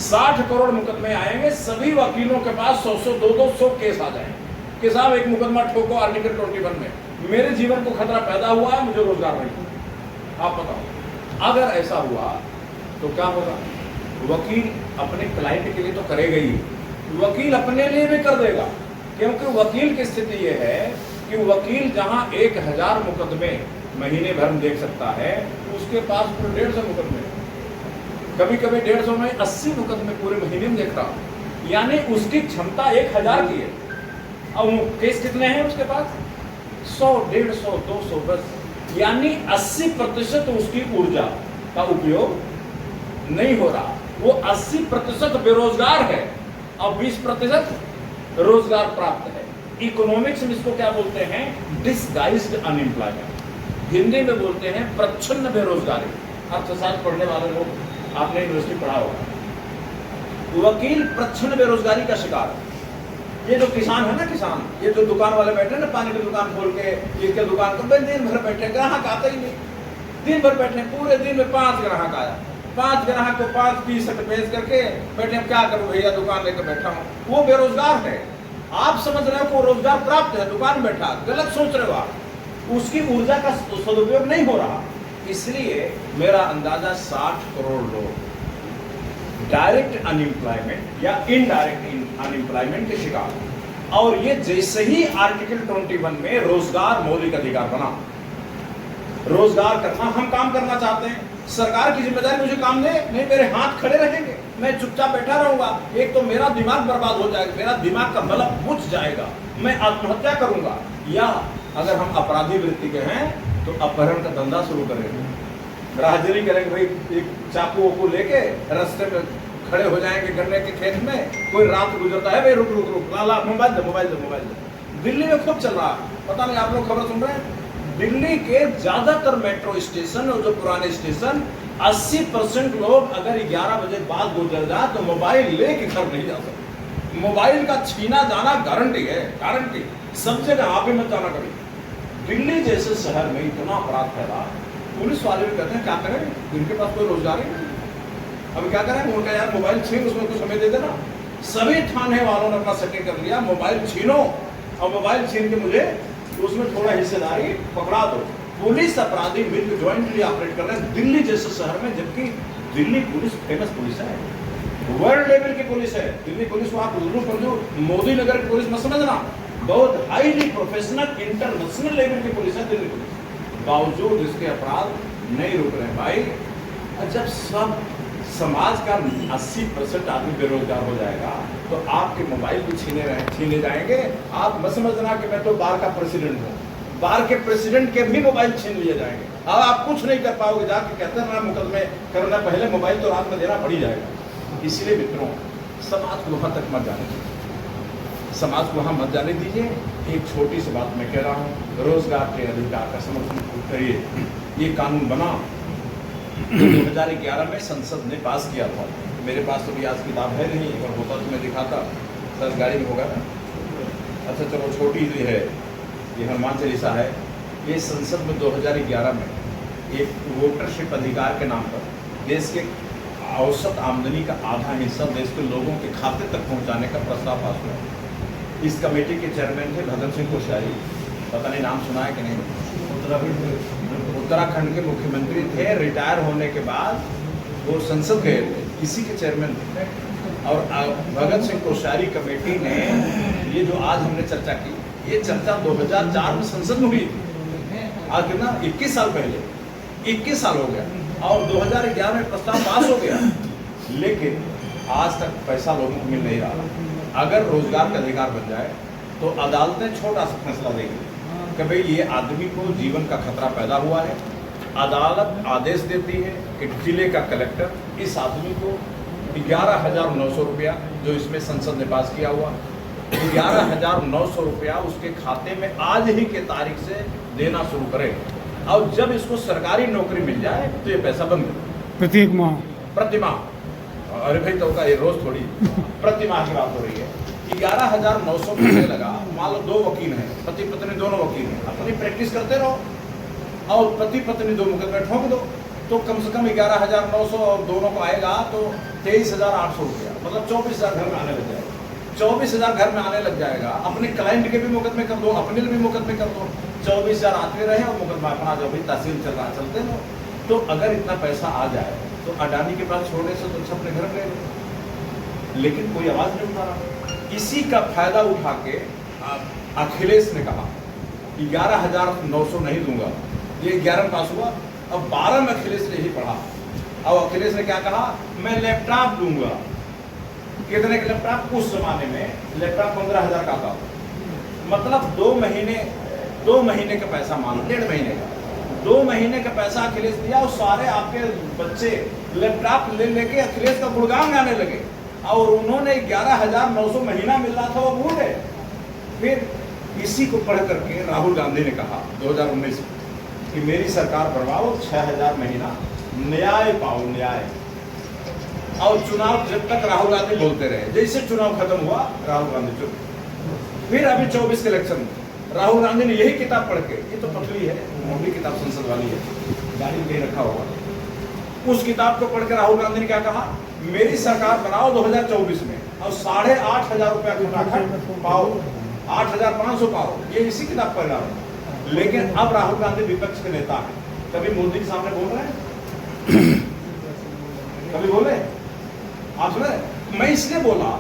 60 करोड़ मुकदमे आएंगे। सभी वकीलों के पास 100 200 केस आ जाएंगे कि साहब एक मुकदमा ठोको आर्टिकल 21 में, मेरे जीवन को खतरा पैदा हुआ है, मुझे रोजगार नहीं। आप बताओ, अगर ऐसा हुआ तो क्या होगा? वकील अपने क्लाइंट के लिए तो करेगा ही, वकील अपने लिए भी कर देगा। क्योंकि वकील की स्थिति यह है कि वकील जहां 1000 मुकदमे महीने भर में देख सकता है, उसके पास पूरे 150 मुकदमे, कभी कभी 150 में 80 मुकदमे पूरे महीने में देख रहा हूं। यानी उसकी क्षमता 1000 की है। अब केस कितने हैं उसके पास? 100, 150, 200 बस। यानी 80% उसकी ऊर्जा का उपयोग नहीं हो रहा। वो 80% बेरोजगार है और 20% रोजगार प्राप्त है। इकोनॉमिक्स में इसको क्या बोलते हैं? Disguised unemployment. हिंदी में बोलते हैं प्रच्छन्न बेरोजगारी। अर्थशास्त्र पढ़ने वाले लोग, आपने यूनिवर्सिटी पढ़ा होगा। वकील प्रच्छन्न बेरोजगारी का शिकार है। ये जो किसान है ना, किसान, ये जो दुकान वाले बैठे ना, पानी की दुकान खोल के, ये क्या दुकान कर, दिन भर बैठे, ग्राहक आता ही नहीं, दिन भर बैठे, पूरे दिन में 5 ग्राहक आया, 5 ग्राहक को 5 टी-शर्ट बेच करके बैठे, क्या करूं भैया, दुकान लेकर बैठा हूं। वो बेरोजगार है। आप समझ रहे हो कि रोजगार प्राप्त है, दुकान बैठा, गलत सोच रहे हो आप। उसकी ऊर्जा का सदुपयोग नहीं हो रहा। इसलिए मेरा अंदाजा 60 करोड़ लोग डायरेक्ट अनएम्प्लॉयमेंट या इनडायरेक्ट अनएम्प्लॉयमेंट के शिकार। और ये जैसे ही आर्टिकल 21 में रोजगार मौलिक अधिकार बना, रोजगार करना, हम काम करना चाहते हैं, सरकार की जिम्मेदारी मुझे काम दे, नहीं मेरे हाथ खड़े रहेंगे, मैं चुपचाप बैठा रहूंगा। एक तो मेरा दिमाग बर्बाद हो जाएगा, मेरा दिमाग का बल्ब बुझ जाएगा, मैं आत्महत्या करूंगा। या अगर हम अपराधी वृत्ति के हैं तो अपहरण का धंधा शुरू करेंगे, राहगीरी करेंगे, भाई एक चाकू को लेके रास्ते में खड़े हो जाएंगे गन्ने के खेत में, कोई रात गुजरता है, भाई रुक रुक रुक, लाला मोबाइल दे, मोबाइल दे, मोबाइल दे। दिल्ली में खूब चल रहा है, पता नहीं आप लोग खबर सुन रहे हैं? दिल्ली के ज्यादातर मेट्रो स्टेशन और जो पुराने स्टेशन, 80% लोग अगर 11 बजे बाद गुजर जाए तो मोबाइल लेके घर नहीं जा सकते। मोबाइल का छीना जाना गारंटी है, गारंटी। सब जगह आप ही मत जाना कभी। दिल्ली जैसे शहर में इतना अपराध फैला, पुलिस वाले भी कहते हैं क्या करें, इनके पास कोई रोजगार ही नहीं, अब क्या करें? उनका यार मोबाइल छीन, उसमें कुछ हमें दे देना। सभी थाने वालों ने अपना सेटिंग कर लिया, मोबाइल छीनो और मोबाइल छीन के मुझे उसमें थोड़ा हिस्सेदारी पकड़ा दो। पुलिस अपराधी मिलकर ज्वाइंटली ऑपरेट कर रहे हैं दिल्ली जैसे शहर में, जबकि दिल्ली पुलिस फेमस पुलिस है, वर्ल्ड लेवल की पुलिस है दिल्ली पुलिस को। आप मोदी नगर की पुलिस मत समझना, बहुत हाईली प्रोफेशनल इंटरनेशनल लेवल की पुलिस है दिल्ली पुलिस। बावजूद इसके अपराध नहीं रुक रहे भाई। जब सब समाज का 80% आदमी बेरोजगार हो जाएगा तो आपके मोबाइल भी छीने जाएंगे। आप मत समझना कि मैं तो बार का प्रेसिडेंट हूँ, बार के प्रेसिडेंट के भी मोबाइल छीन लिए जाएंगे। अब आप कुछ नहीं कर पाओगे, जाके कहते हैं ना मुकदमे करना, पहले मोबाइल तो रात में देना पड़ ही जाएगा। इसलिए मित्रों, समाज को वहां तक मत जाने दीजिए, समाज को वहां मत जाने दीजिए। एक छोटी सी बात मैं कह रहा हूँ, रोजगार के अधिकार का समर्थन करिए। ये कानून बना 2011 में संसद ने पास किया था। मेरे पास तो भी आज किताब है नहीं, अगर होता तो मैं दिखाता, सर गाड़ी में होगा ना। अच्छा चलो, छोटी सी है, ये हनुमान चालीसा है। ये संसद में 2011 में एक वोटरशिप अधिकार के नाम पर देश के औसत आमदनी का आधा हिस्सा देश के लोगों के खाते तक पहुंचाने का प्रस्ताव पास हुआ। इस कमेटी के चेयरमैन थे भगत सिंह कोश्यारी, पता नहीं नाम सुना है कि नहीं। उत्तराखंड के मुख्यमंत्री थे, रिटायर होने के बाद वो संसद गए थे, इसी के चेयरमैन थे। और भगत सिंह कोश्यारी कमेटी ने ये जो आज हमने चर्चा की, ये चर्चा 2004 में संसद में हुई थी। आज कितना 21 साल पहले, 21 साल हो गया, और 2011 में प्रस्ताव पास हो गया, लेकिन आज तक पैसा लोगों को मिल नहीं रहा। अगर रोजगार का अधिकार बन जाए तो अदालतें छोटा सा फैसला देगी कि भाई ये आदमी को जीवन का खतरा पैदा हुआ है। अदालत आदेश देती है कि जिले का कलेक्टर इस आदमी को 11,900 रुपया, जो इसमें संसद ने पास किया हुआ, 11,900 रुपया उसके खाते में आज ही के तारीख से देना शुरू करे। और जब इसको सरकारी नौकरी मिल जाए तो ये पैसा बंद कर, प्रति माह। अरे भाई तो का ये रोज थोड़ी, प्रति माह की बात हो रही है। 11,900 मिलने लगा। मान लो 2 वकील हैं, पति पत्नी दोनों वकील हैं, अपनी प्रैक्टिस करते रहो और पति पत्नी 2 मुकदमे ठोक दो। तो कम से कम 11,900 और दोनों को आएगा तो 23,800 रुपया, मतलब 24,000 घर में आने लग जाएगा। 24,000 घर में आने लग जाएगा। अपने क्लाइंट के भी मुकदमे कर दो, अपने लिए भी मुकदमे कर दो, 24,000 आते रहे और मुकदमा अपना जो भी तहसील चल रहा चलते रहो। तो अगर इतना पैसा आ जाए तो अडानी के पास छोड़ने से तो अच्छा अपने घर में ले लो। लेकिन कोई आवाज नहीं उठा रहा। इसी का फायदा उठा के अखिलेश ने कहा 11,900 नहीं दूंगा, ये 11 पास हुआ, अब 12 में अखिलेश ने ही पढ़ा। अब अखिलेश ने क्या कहा, मैं लैपटॉप दूंगा। कितने के लैपटॉप? उस जमाने में लैपटॉप 15,000 का था, मतलब 2 महीने का पैसा मान लो, 1.5 महीने का, 2 महीने का पैसा अखिलेश दिया और सारे आपके बच्चे लैपटॉप ले लेके अखिलेश का गुणगान गाने लगे। और उन्होंने 11,900 महीना मिल रहा था वो भूल गए। फिर इसी को पढ़ करके राहुल गांधी ने कहा 2019 कि मेरी सरकार बनवाओ, 6,000 महीना, न्याय पाओ, न्याय। और चुनाव जब तक राहुल गांधी बोलते रहे, जैसे चुनाव खत्म हुआ राहुल गांधी चुप। फिर अभी 24 के इलेक्शन राहुल गांधी ने यही किताब पढ़ के, ये तो पतली है, मोटी किताब संसद वाली है, गाड़ी में कहीं रखा होगा, उस किताब को पढ़ के राहुल गांधी ने क्या कहा, मेरी सरकार बनाओ 2024 में और 8,500 रुपया खटाखट पाओ, 8,500 पाओ, ये इसी किताब पढ़ रहा हूं। लेकिन अब राहुल गांधी विपक्ष के नेता है, कभी मोदी के सामने बोल रहे हैं? कभी बोले? आप सुने? मैं इसलिए बोला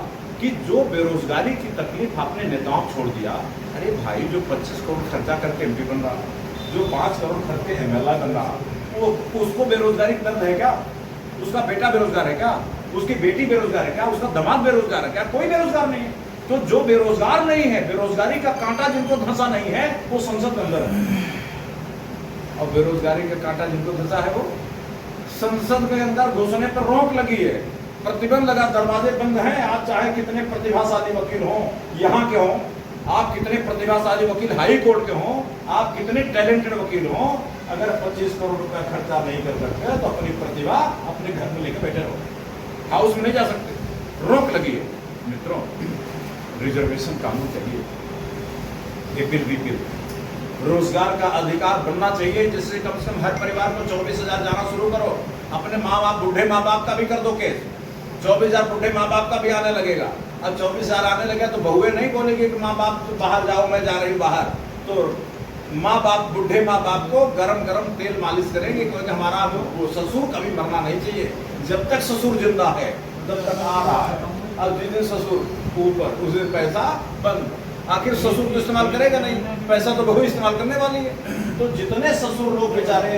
कि जो बेरोजगारी की तकलीफ आपने नेताओं छोड़ दिया। अरे भाई, जो 25 करोड़ खर्चा करके एमपी बन रहा, जो 5 करोड़ खर्च के एमएलए बन रहा, वो उसको बेरोजगारी का दर्द है क्या? उसका बेटा बेरोजगार है क्या? उसकी बेटी बेरोजगार है क्या? उसका दामाद बेरोजगार है क्या? कोई बेरोजगार नहीं है। तो जो बेरोजगार नहीं है, बेरोजगारी का कांटा जिनको धंसा नहीं है, वो संसद के अंदर है। और बेरोजगारी का कांटा जिनको धंसा है, वो संसद के अंदर घुसने पर रोक लगी है, प्रतिबंध लगा, दरवाजे बंद हैं। आप चाहे कितने प्रतिभाशाली वकील हों, यहाँ के हों, आप कितने प्रतिभाशाली वकील हाई कोर्ट के हों, आप कितने टैलेंटेड वकील हों, अगर 25 करोड़ रुपया खर्चा नहीं कर सकते तो अपनी प्रतिभा अपने घर में लेकर बैठे रहो, हाउस में नहीं जा सकते, रोक लगी है। मित्रों, रिजर्वेशन कानून चाहिए, एपीएल बीपीएल, रोजगार का अधिकार बनना चाहिए, जिससे कम से कम हर परिवार को 24,000 जाना शुरू करो। अपने माँ बाप, बुढ़े माँ बाप का भी कर दो केस, 24,000 बुढ़े माँ बाप का भी आने लगेगा। अब 24,000 आने लगे तो बहुएं नहीं बोलेंगे कि माँ बाप तो बाहर जाओ, मैं जा रही हूँ बाहर। तो माँ बाप, बुढ़े माँ बाप को गरम गरम तेल मालिश करेंगे, क्योंकि हमारा वो ससुर कभी मरना नहीं चाहिए। जब तक ससुर जिंदा है तब तक आ रहा है, अब जिस दिन ससुर ऊपर उस दिन पैसा बंद। आखिर ससुर तो इस्तेमाल करेगा नहीं, पैसा तो बहू इस्तेमाल करने वाली है। तो जितने ससुर लोग बेचारे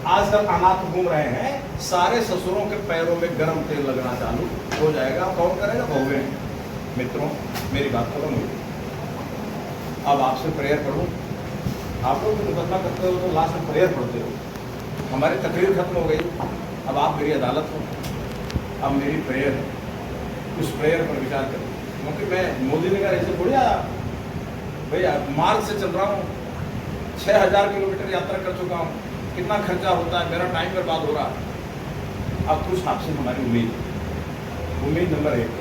आजकल अनाथ घूम रहे हैं, सारे ससुरों के पैरों में गर्म तेल लगना चालू हो जाएगा। कौन करेगा? बहुएं। मित्रों, मेरी बात खत्म हुई, अब आपसे प्रेयर पढ़ूं। आप लोग मुकदमा करते हो तो लास्ट में प्रेयर पढ़ते हो। हमारी तकरीर खत्म हो गई, अब आप मेरी अदालत हो, अब मेरी प्रेयर है, उस प्रेयर पर विचार करें। क्योंकि मैं मोदी ने कहा ऐसे थोड़ी आया भैया, मार्च से चल रहा हूँ, 6,000 किलोमीटर यात्रा कर चुका हूँ, कितना खर्चा होता है, मेरा टाइम बर्बाद हो रहा है। अब कुछ आपसे हमारी उम्मीद नंबर 1,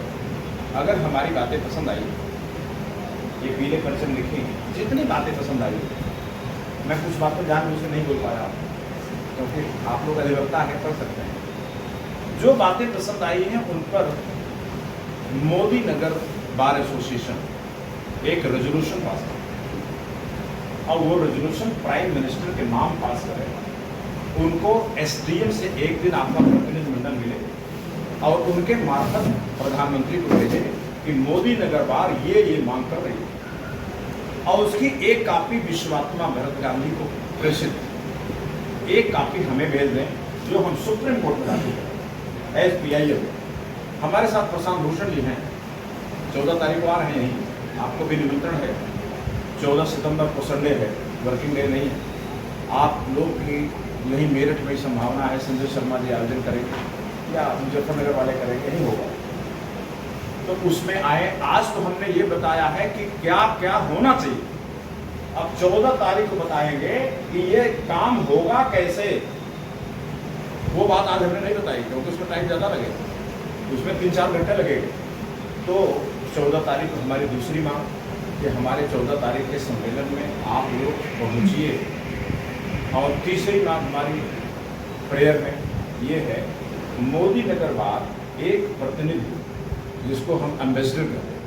अगर हमारी बातें पसंद आई, ये पीले परचम लिखी, जितनी बातें पसंद आई, मैं कुछ बातें जानबूझ के नहीं बोल पाया क्योंकि आप लोग अधिवक्ता है, पढ़ सकते हैं। जो बातें पसंद आई हैं उन पर मोदी नगर बार एसोसिएशन एक रेजोल्यूशन पास करे और वो रेजोल्यूशन प्राइम मिनिस्टर के नाम पास करे। उनको एसडीएम से एक दिन आपका प्रतिनिधिमंडल मिले और उनके मार्फत प्रधानमंत्री को भेजे कि मोदी नगर बार ये मांग कर रही है, और उसकी एक कापी विश्वात्मा भरत गांधी को प्रेषित, एक कापी हमें भेज दें जो हम सुप्रीम कोर्ट में डाल दें एज PIL। हमारे साथ प्रशांत भूषण जी हैं, 14 तारीख को आ रहे हैं यहीं, आपको भी निमंत्रण है। 14 सितंबर को संडे है, वर्किंग डे नहीं है। आप लोग की यही मेरठ में संभावना है, संजय शर्मा जी आयोजन करेंगे या मुजफ्फरनगर वाले करेंगे, नहीं होगा तो उसमें आए। आज तो हमने ये बताया है कि क्या क्या होना चाहिए, अब 14 तारीख को बताएंगे कि ये काम होगा कैसे। वो बात आज हमने नहीं बताई क्योंकि उसमें टाइम ज़्यादा लगेगा, उसमें 3-4 घंटे लगेंगे। तो 14 तारीख को हमारी दूसरी मांग कि हमारे 14 तारीख के सम्मेलन में आप लोग पहुँचिए। और तीसरी मांग हमारी प्रेयर में ये है, मोदी नगर बाद एक प्रतिनिधि, जिसको हम एम्बेसडर कहते हैं,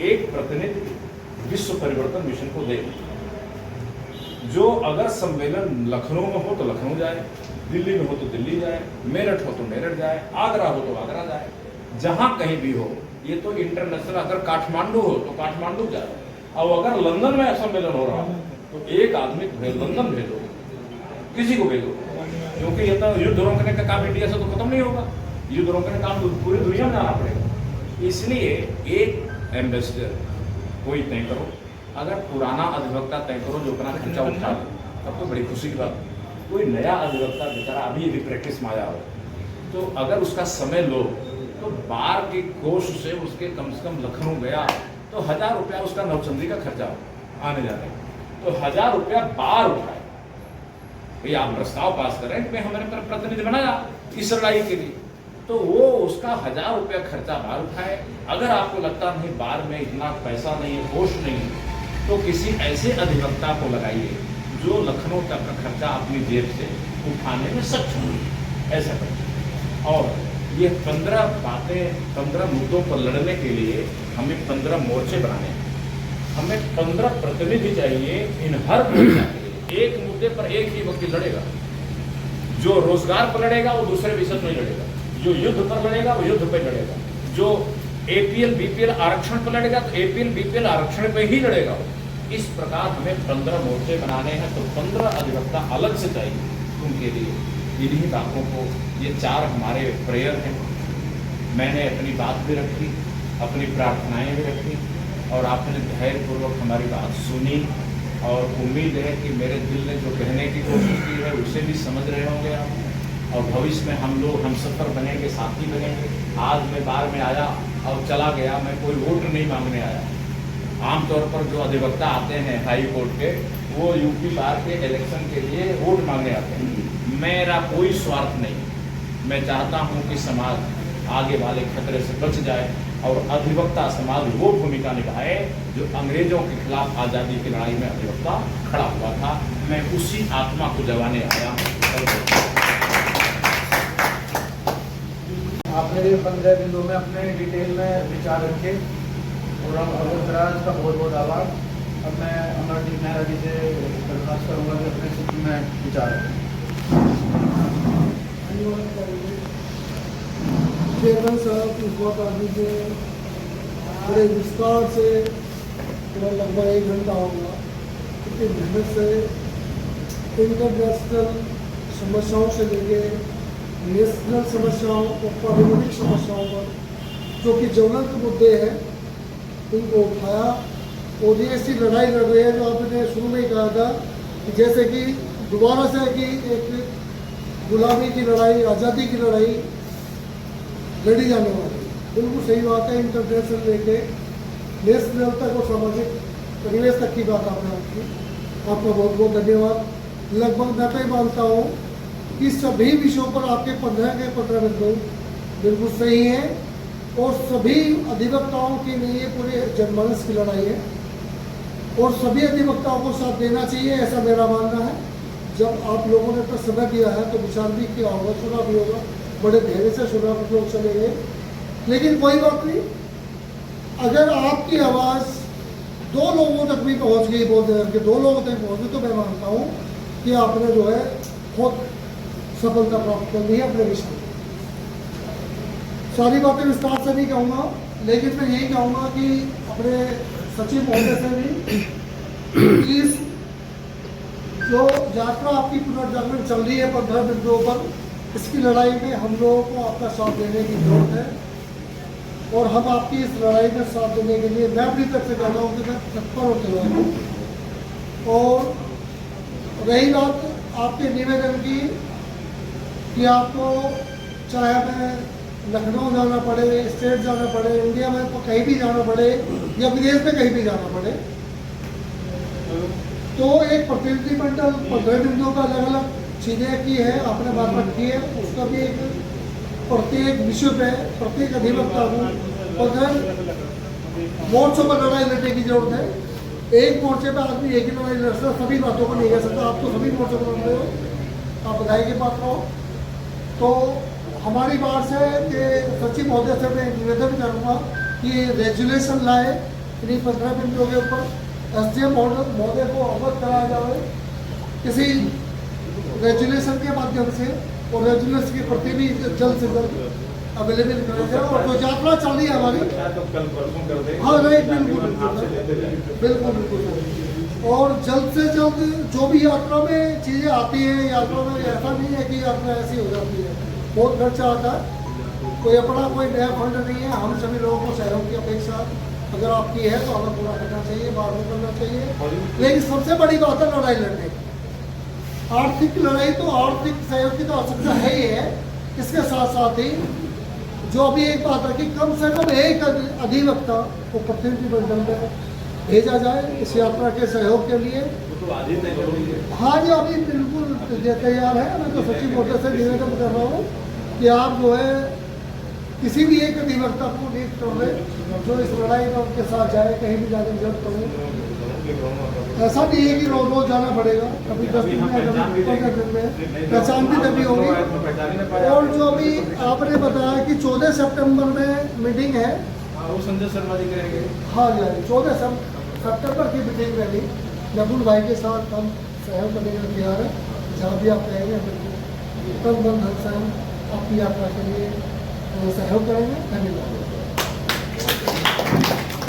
एक प्रतिनिधि विश्व परिवर्तन मिशन को दे, जो अगर सम्मेलन लखनऊ में हो तो लखनऊ जाए, दिल्ली में हो तो दिल्ली जाए, मेरठ हो तो मेरठ जाए, आगरा हो तो आगरा जाए, जहां कहीं भी हो। ये तो इंटरनेशनल, अगर काठमांडू हो तो काठमांडू जाए, और अगर लंदन में सम्मेलन हो रहा हो तो एक आदमी लंदन भेजो, किसी को भेजो, क्योंकि ये तो युद्ध रोकने का काम इंडिया से तो खत्म नहीं होगा, युद्ध रोकने का काम तो पूरी दुनिया में जाना पड़ेगा। इसलिए एक एम्बेसडर कोई तय करो, अगर पुराना अधिवक्ता तय करो जो अपना खर्चा उठा ले, तब तो बड़ी खुशी की बात। कोई नया अधिवक्ता बेचारा अभी यदि प्रैक्टिस में आया हो, तो अगर उसका समय लो तो बार के कोष से उसके कम से कम लखनऊ गया तो 1000 रुपया उसका नौचंदी का खर्चा आने जाने, तो 1000 रुपया बार उठाए। भाई आप प्रस्ताव पास करें कि हमारे पर प्रतिनिधि बनाया इस लड़ाई के लिए, तो वो उसका 1000 रुपया खर्चा बार उठाए। अगर आपको लगता नहीं बार में इतना पैसा नहीं है, कोष नहीं है, तो किसी ऐसे अधिवक्ता को लगाइए जो लखनऊ तक का खर्चा अपनी जेब से उठाने में सक्षम हो, ऐसा करें। और ये 15 बातें, 15 मुद्दों पर लड़ने के लिए हमें 15 मोर्चे बनाने हैं, हमें 15 प्रतिनिधि चाहिए इन हर मोर्चा के लिए। एक मुद्दे पर एक ही वकील लड़ेगा, जो रोजगार पर लड़ेगा वो दूसरे विषय पर नहीं लड़ेगा, जो युद्ध पर लड़ेगा वो युद्ध पर लड़ेगा, जो APL BPL आरक्षण पर लड़ेगा तो APL BPL आरक्षण पर ही लड़ेगा। इस प्रकार हमें 15 मोर्चे बनाने हैं, तो 15 अधिवक्ता अलग से चाहिए उनके लिए। इन्हीं बातों को, ये 4 हमारे प्रेयर हैं। मैंने अपनी बात भी रखी, अपनी प्रार्थनाएं भी रखी, और आपने धैर्यपूर्वक हमारी बात सुनी, और उम्मीद है कि मेरे दिल ने जो कहने की कोशिश की है उसे भी समझ रहे होंगे आप, और भविष्य में हम लोग हम सफ़र बनेंगे, साथी बनेंगे। आज मैं बार में आया और चला गया, मैं कोई वोट नहीं मांगने आया। आमतौर पर जो अधिवक्ता आते हैं हाई कोर्ट के, वो यूपी बार के इलेक्शन के लिए वोट मांगने आते हैं। मेरा कोई स्वार्थ नहीं, मैं चाहता हूं कि समाज आगे वाले खतरे से बच जाए, और अधिवक्ता समाज वो भूमिका निभाए जो अंग्रेजों के खिलाफ आज़ादी की लड़ाई में अधिवक्ता खड़ा हुआ था। मैं उसी आत्मा को जगाने आया हूँ। आपने ये 15 दिनों में अपने डिटेल में विचार रखे, और हम अवतराज का बहुत बहुत आभार। अब मैं अमरदीप मेहरा जी से दरख्वास्त करूँगा कि अपने सूची में विचार रखें। चेयरमैन साहब इस बात आदमी से बड़े विस्तार से लगभग 1 घंटा होगा, इतनी मेहनत से इंटरनेशनल समस्याओं से लेके नेशनल समस्याओं और पारिवारिक समस्याओं पर जो कि ज्वलंत मुद्दे हैं उनको उठाया। और ये ऐसी लड़ाई लड़ रही है जो आपने शुरू में ही कहा था कि जैसे कि दोबारा से कि एक गुलामी की लड़ाई, आज़ादी की लड़ाई लड़ी जाने वाली। बिल्कुल सही बात है। इंटरनेशनल लेके नेशनल तक और सामाजिक परिवेश तक की बात आपने रखी, आपका बहुत बहुत धन्यवाद। लगभग मैं तो ही मानता हूँ कि सभी विषयों पर आपके 15 के 15 बिंदु बिल्कुल सही हैं, और सभी अधिवक्ताओं के लिए पूरे जनमानस की लड़ाई है, और सभी अधिवक्ताओं को साथ देना चाहिए, ऐसा मेरा मानना है। जब आप लोगों ने अपना समय दिया है तो विचार भी किया होगा, सुना भी होगा, बड़े धैर्य से सुना, कुछ लोग चले गए, लेकिन कोई बात नहीं। अगर आपकी आवाज़ 2 लोगों तक भी पहुंच गई, बोलते करके 2 लोगों तक पहुंच गई, तो मैं मानता हूँ कि आपने जो है बहुत सफलता प्राप्त करनी है अपने विषय में। सारी बातें विस्तार से नहीं कहूँगा, लेकिन मैं यही कहूँगा कि अपने सचिव महोदय से भी प्लीज़, जो यात्रा आपकी पुनर्जागरण चल रही है 15 बिंदुओं पर, इसकी लड़ाई में हम लोगों को आपका साथ देने की जरूरत है, और हम आपकी इस लड़ाई में साथ देने के लिए मैं अपनी तरफ से कहता हूँ कि मैं तत्पर और तैयार हूँ। और रही बात आपके निवेदन की कि आपको चाहे मैं लखनऊ जाना पड़े, स्टेट जाना पड़े, इंडिया में कहीं भी जाना पड़े, या विदेश में कहीं भी जाना पड़े, तो एक प्रतिनिधिमंडल 15 बिंदुओं का अलग अलग चीज़ें की है, आपने बात रखी है, उसका भी एक प्रत्येक विषय पे प्रत्येक अधिवक्ता को 15 मोर्चों पर लड़ाई लड़ने की जरूरत है। एक मोर्चे पर आदमी एक ही लड़ाई लड़ सकता, सभी बातों को नहीं कह सकता। आप तो सभी मोर्चों पर लड़ रहे हो, आप बधाई के पात्र हो। तो हमारी बात से कि सचिव महोदय से मैं निवेदन करूँगा कि रेजुलेशन लाए इन्हीं 15 मिनटों के ऊपर, SDM महोदय को अवगत कराया जाए किसी रेजुलेशन के माध्यम से, और रेजुलेशन की प्रति भी जल्द से जल्द अवेलेबल कराया जाए। और जो यात्रा चल रही है हमारी, हाँ राइट, बिल्कुल बिल्कुल, और जल्द से जल्द जो भी यात्रा में चीज़ें आती हैं, यात्रा में ऐसा नहीं है कि यात्रा ऐसी हो जाती है, बहुत खर्चा आता है, कोई अपना कोई नया फंड नहीं है। हम सभी लोगों को सहयोग की अपेक्षा अगर आपकी है तो हमें पूरा करना चाहिए, बाहर में करना चाहिए। लेकिन सबसे बड़ी बात है लड़ाई लड़ने की, आर्थिक लड़ाई, तो आर्थिक सहयोग की तो आवश्यकता है ही है। इसके साथ साथ ही जो अभी एक बात है कि कम से कम एक अधिवक्ता को प्रतिनिधिमंडल में भेजा जाए इस यात्रा के सहयोग के लिए। हाँ जी, अभी बिल्कुल तैयार है। मैं तो सचिव महोदय से निवेदन कर रहा हूँ कि आप जो है किसी भी एक अधिवक्ता को नियुक्त कर लें जो इस लड़ाई में उनके साथ जाए, कहीं भी जाने की जरूरत पड़े। ऐसा नहीं है कि रोज रोज जाना पड़ेगा, कभी 10 दिन में, कभी 15 दिन में पहचान भी करनी होगी। और जो अभी आपने बताया कि 14 सितंबर में मीटिंग है, वो संजय शर्मा जी करेंगे। हाँ जी, 14 सितंबर की मीटिंग में भी नकुल भाई के साथ हम सहयोग करने के लिए तैयार है। जहाँ भी आप कहेंगे बिल्कुल तन मन धन से हम आपकी यात्रा के लिए सहयोग करेंगे। धन्यवाद।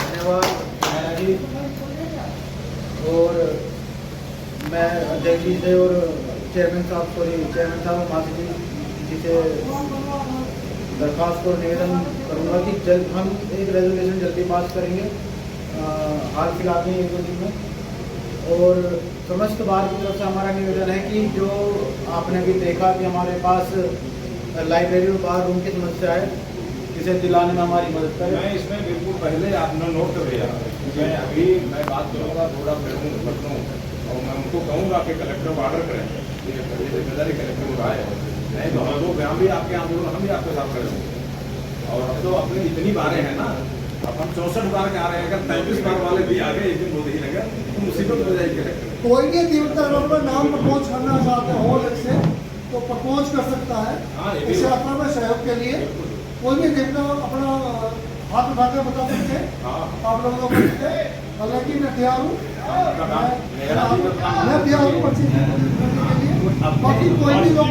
धन्यवाद जी। और मैं अध्यक्ष जी से और चेयरमैन साहब और माफी जी से दरख्वास्त को निवेदन करूँगा कि जल्द हम एक रेजोल्यूशन जल्दी पास करेंगे, हाल फिलहाल में 1-2 दिन में। और समस्त बार की तरफ से हमारा निवेदन है कि जो आपने भी देखा कि हमारे पास लाइब्रेरी और बार रूम की समस्या है, इसे दिलाने में हमारी मदद करें। मैं इसमें बिल्कुल पहले आपने नोट कर लिया। मैं बात करूँगा, थोड़ा पढ़ूँ और मैं उनको कहूँगा कि कलेक्टर को ऑर्डर करें, जिम्मेदारी कलेक्टर को आए, नहीं तो हम लोग हम भी आपके आंदोलन हम भी आपके साथ करेंगे। और अब तो अपने इतनी बारें हैं ना, अब हम 64 बार के आ रहे हैं, अगर 33 बार वाले भी आ गए एक दिन मोदी नगर तो मुसीबत हो जाएगी कलेक्टर। कोई भी अधिवक्ता अगर नाम प्रपोज करना चाहते हो अलग से तो प्रपोज कर सकता है। हाँ, इस यात्रा में सहयोग के लिए कोई भी अधिवक्ता अपना हाथ उठाकर बता सकते हैं। आप लोगों को हालांकि मैं तैयार हूँ, मैं तैयार हूँ पर्ची करने के लिए। बाकी कोई भी लोग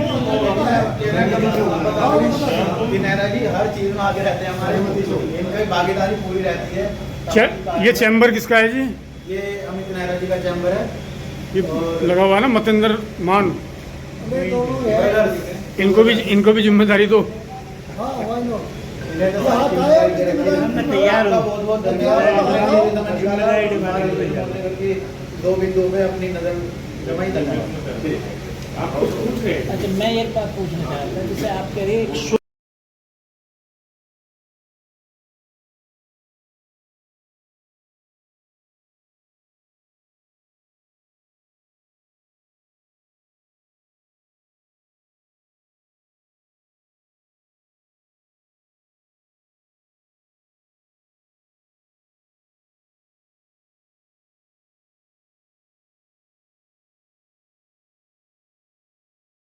नहरा जी हर चीज में आगे रहते हैं हमारे, इनकी भागीदारी पूरी रहती है। ये चैम्बर किसका है जी? ये अमित नहरा जी का चैम्बर है। ये लगा हुआ है ना मतेंद्र मान, हमें दोनों है। इनको भी जिम्मेदारी दो। हाँ, why not? तैयार हो। बहुत बहुत धन्यवाद। 2 बिंदुओं पे अपनी नजर जमाई। आप कुछ पूछ रहे हैं? अच्छा, मैं एक बात पूछना चाहता हूँ, जैसे आप कह रहे हैं